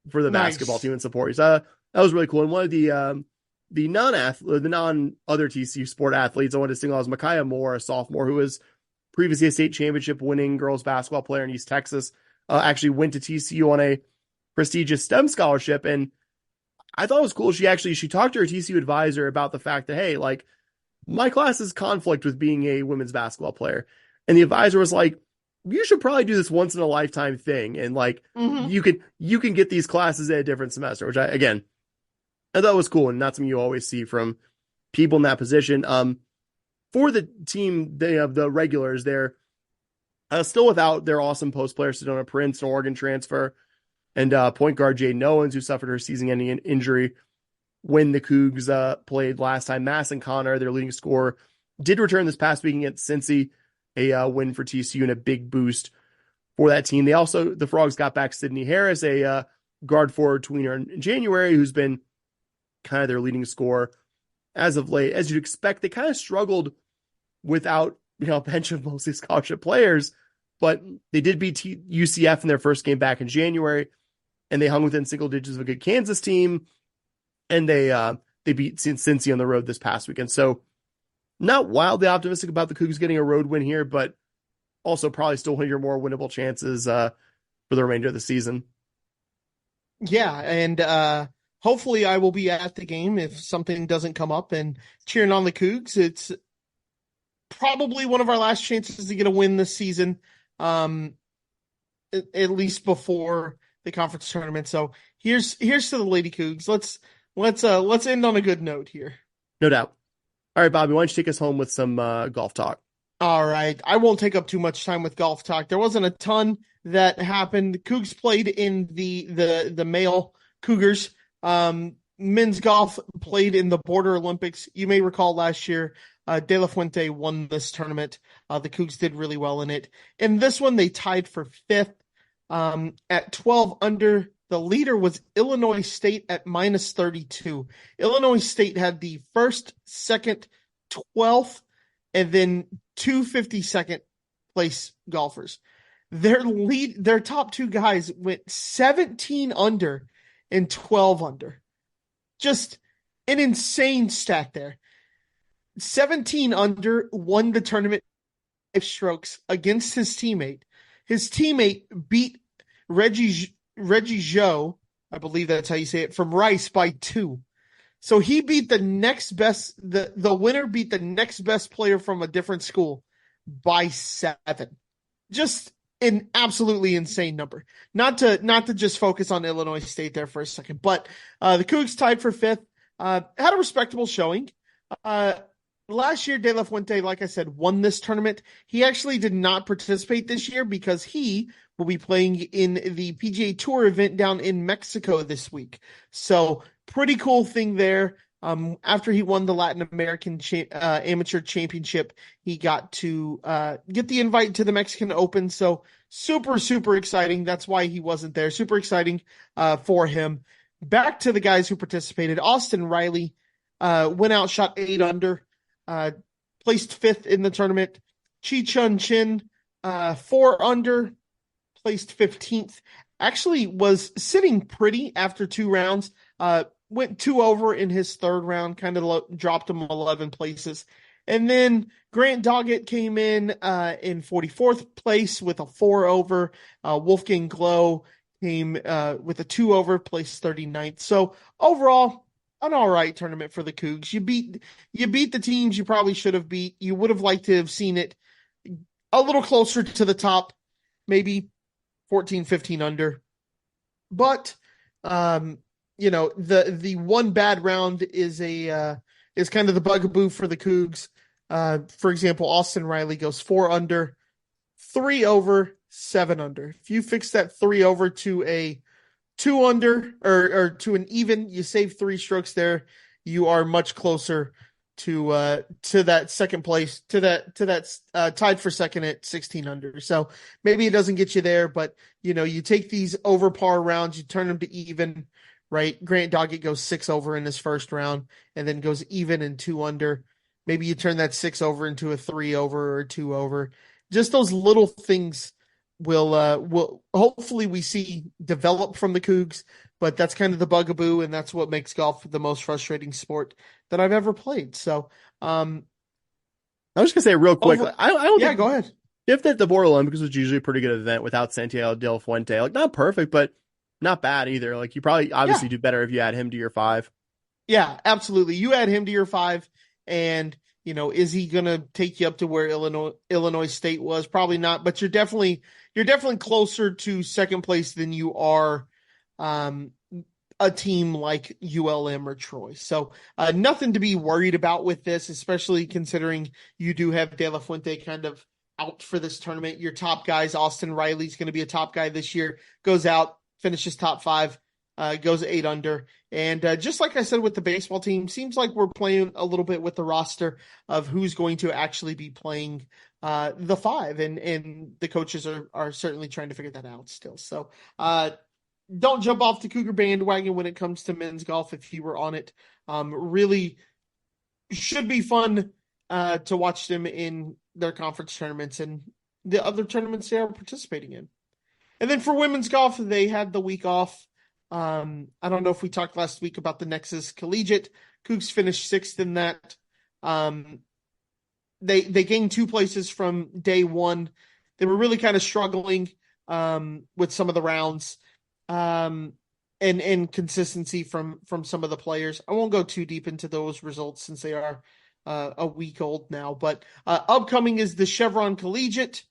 for the basketball team and support you. So that was really cool. And one of the non-other TCU sport athletes I wanted to single out was Micaiah Moore, a sophomore who was previously a state championship winning girls basketball player in East Texas, actually went to TCU on a prestigious STEM scholarship. And I thought it was cool. She talked to her TCU advisor about the fact that, hey, my class is conflict with being a women's basketball player. And the advisor was like, you should probably do this once in a lifetime thing. And you can get these classes at a different semester, which I thought was cool and not something you always see from people in that position. For the team, they have the regulars. They're still without their awesome post player, Sedona Prince, an Oregon transfer, and point guard Jade Owens, who suffered her season-ending injury when the Cougs played last time. Madison Connor, their leading scorer, did return this past week against Cincy, a win for TCU and a big boost for that team. The Frogs got back Sydney Harris, a guard forward tweener in January, who's been kind of their leading scorer as of late. As you'd expect, they kind of struggled without a bench of mostly scholarship players, but they did beat UCF in their first game back in January, and they hung within single digits of a good Kansas team. And they beat Cincy on the road this past weekend. So not wildly optimistic about the Cougs getting a road win here, but also probably still one of your more winnable chances for the remainder of the season. Yeah, and hopefully I will be at the game if something doesn't come up and cheering on the Cougs. It's probably one of our last chances to get a win this season, at least before the conference tournament. So here's to the Lady Cougs. Let's end on a good note here. No doubt. All right, Bobby, why don't you take us home with some golf talk? All right. I won't take up too much time with golf talk. There wasn't a ton that happened. The Cougs played in the male Cougars Men's golf played in the Border Olympics. You may recall last year, De La Fuente won this tournament. The Cougs did really well in it. In this one, they tied for fifth at 12 under. The leader was Illinois State at minus 32. Illinois State had the first, second, 12th, and then two 52nd place golfers. Their top two guys went 17 under and 12 under. Just an insane stat there. 17 under, won the tournament 5 strokes against his teammate. His teammate beat Reggie Joe, I believe that's how you say it, from Rice by 2. So he beat the next best, the winner beat the next best player from a different school by 7. Just an absolutely insane number. Not to just focus on Illinois State there for a second, but the Cougs tied for 5th, had a respectable showing. Last year, De La Fuente, like I said, won this tournament. He actually did not participate this year because he will be playing in the PGA Tour event down in Mexico this week. So pretty cool thing there. After he won the Latin American Amateur Championship, he got to get the invite to the Mexican Open. So super, super exciting. That's why he wasn't there. Super exciting for him. Back to the guys who participated. Austin Riley went out, shot 8 under. Placed 5th in the tournament. Chi Chun Chin, 4 under, placed 15th. Actually was sitting pretty after 2 rounds. Went 2 over in his 3rd round, kind of dropped him 11 places. And then Grant Doggett came in 44th place with a 4 over. Wolfgang Glow came with a 2 over, placed 39th. So overall, an all right tournament for the Cougs. You beat the teams you probably should have beat. You would have liked to have seen it a little closer to the top, maybe 14, 15 under. But the one bad round is kind of the bugaboo for the Cougs. For example, Austin Riley goes 4 under, 3 over, 7 under. If you fix that 3 over to a 2 under or to an even, you save 3 strokes there. You are much closer to that second place, to that tied for second at 16 under. So maybe it doesn't get you there, but you take these over par rounds, you turn them to even, right? Grant Doggett goes 6 over in his first round and then goes even in 2 under. Maybe you turn that 6 over into a 3 over or 2 over. Just those little things will hopefully we see develop from the Cougs, but that's kind of the bugaboo, and that's what makes golf the most frustrating sport that I've ever played. So I was just gonna say real quick, I don't think, go ahead. If that the Border Olympics was usually a pretty good event without Santiago de la Fuente, like not perfect, but not bad either. Like you probably obviously do better if you add him to your 5. Yeah, absolutely. You add him to your 5, and is he going to take you up to where Illinois State was? Probably not, but you're definitely closer to second place than you are a team like ULM or Troy. So nothing to be worried about with this, especially considering you do have De La Fuente kind of out for this tournament. Your top guys, Austin Riley's going to be a top guy this year, goes out, finishes top 5. Goes 8 under. And just like I said with the baseball team, seems like we're playing a little bit with the roster of who's going to actually be playing the 5. And the coaches are certainly trying to figure that out still. So don't jump off the Cougar bandwagon when it comes to men's golf if you were on it. Really should be fun to watch them in their conference tournaments and the other tournaments they are participating in. And then for women's golf, they had the week off. I don't know if we talked last week about the Nexus Collegiate. Cougs finished 6th in that. They gained 2 places from day 1. They were really kind of struggling with some of the rounds and consistency from some of the players. I won't go too deep into those results since they are a week old now. But upcoming is the Chevron Collegiate,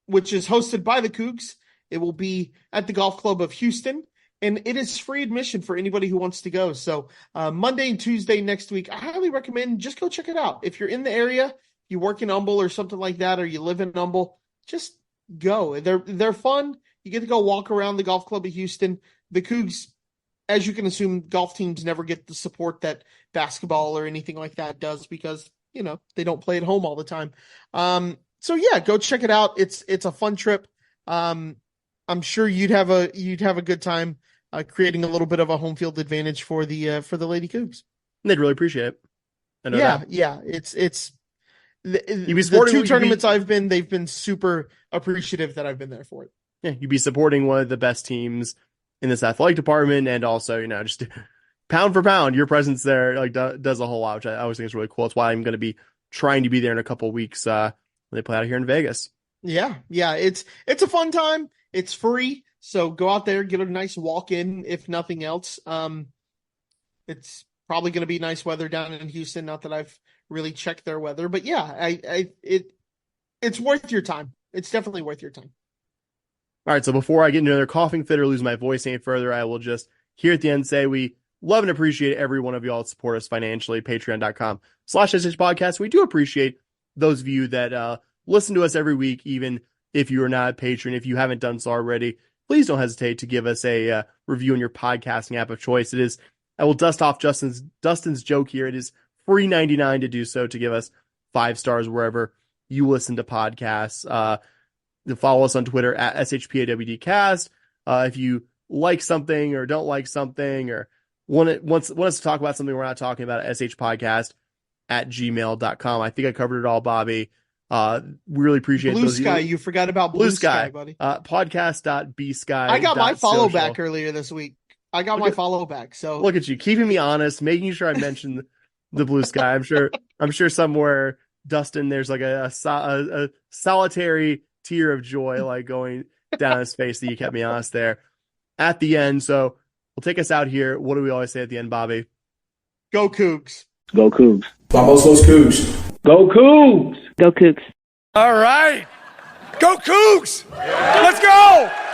which is hosted by the Cougs. It will be at the Golf Club of Houston, and it is free admission for anybody who wants to go. So Monday and Tuesday next week, I highly recommend just go check it out. If you're in the area, you work in Humble or something like that, or you live in Humble, just go. They're fun. You get to go walk around the Golf Club of Houston. The Cougs as you can assume, golf teams never get the support that basketball or anything like that does because, they don't play at home all the time. So yeah, go check it out. It's a fun trip. I'm sure you'd have a good time creating a little bit of a home field advantage for the Lady Cougs. They'd really appreciate it. I know that. Yeah. It's You'd be the two tournaments I've been, they've been super appreciative that I've been there for it. Yeah, you'd be supporting one of the best teams in this athletic department, and also, just pound for pound, your presence there does a whole lot, which I always think is really cool. That's why I'm going to be trying to be there in a couple of weeks when they play out here in Vegas. Yeah, it's a fun time. It's free, so go out there, get a nice walk in, if nothing else. It's probably going to be nice weather down in Houston. Not that I've really checked their weather, but yeah, it's worth your time. It's definitely worth your time. All right, so before I get into another coughing fit or lose my voice any further, I will just here at the end say we love and appreciate every one of y'all that support us financially, patreon.com/SH podcast. We do appreciate those of you that listen to us every week, even if you are not a patron. If you haven't done so already, please don't hesitate to give us a review in your podcasting app of choice. I will dust off Dustin's joke here. It is free $99 to do so, to give us 5 stars wherever you listen to podcasts. Follow us on Twitter at SHPAWDcast. If you like something or don't like something or want us to talk about something we're not talking about, shpodcast@gmail.com. I think I covered it all, Bobby. Really appreciate Blue those. Sky, you forgot about Blue Sky, buddy. Podcast.bsky. I got my follow back earlier this week. Follow back. So look at you, keeping me honest, making sure I mention the Blue Sky. I'm sure somewhere, Dustin, there's like a solitary tear of joy going down his face that you kept me honest there at the end. So we'll take us out here. What do we always say at the end, Bobby? Go Cougs. Go Cougs. Vamos los Cougs. Go Cougs. Go Cougs. All right. Go Cougs.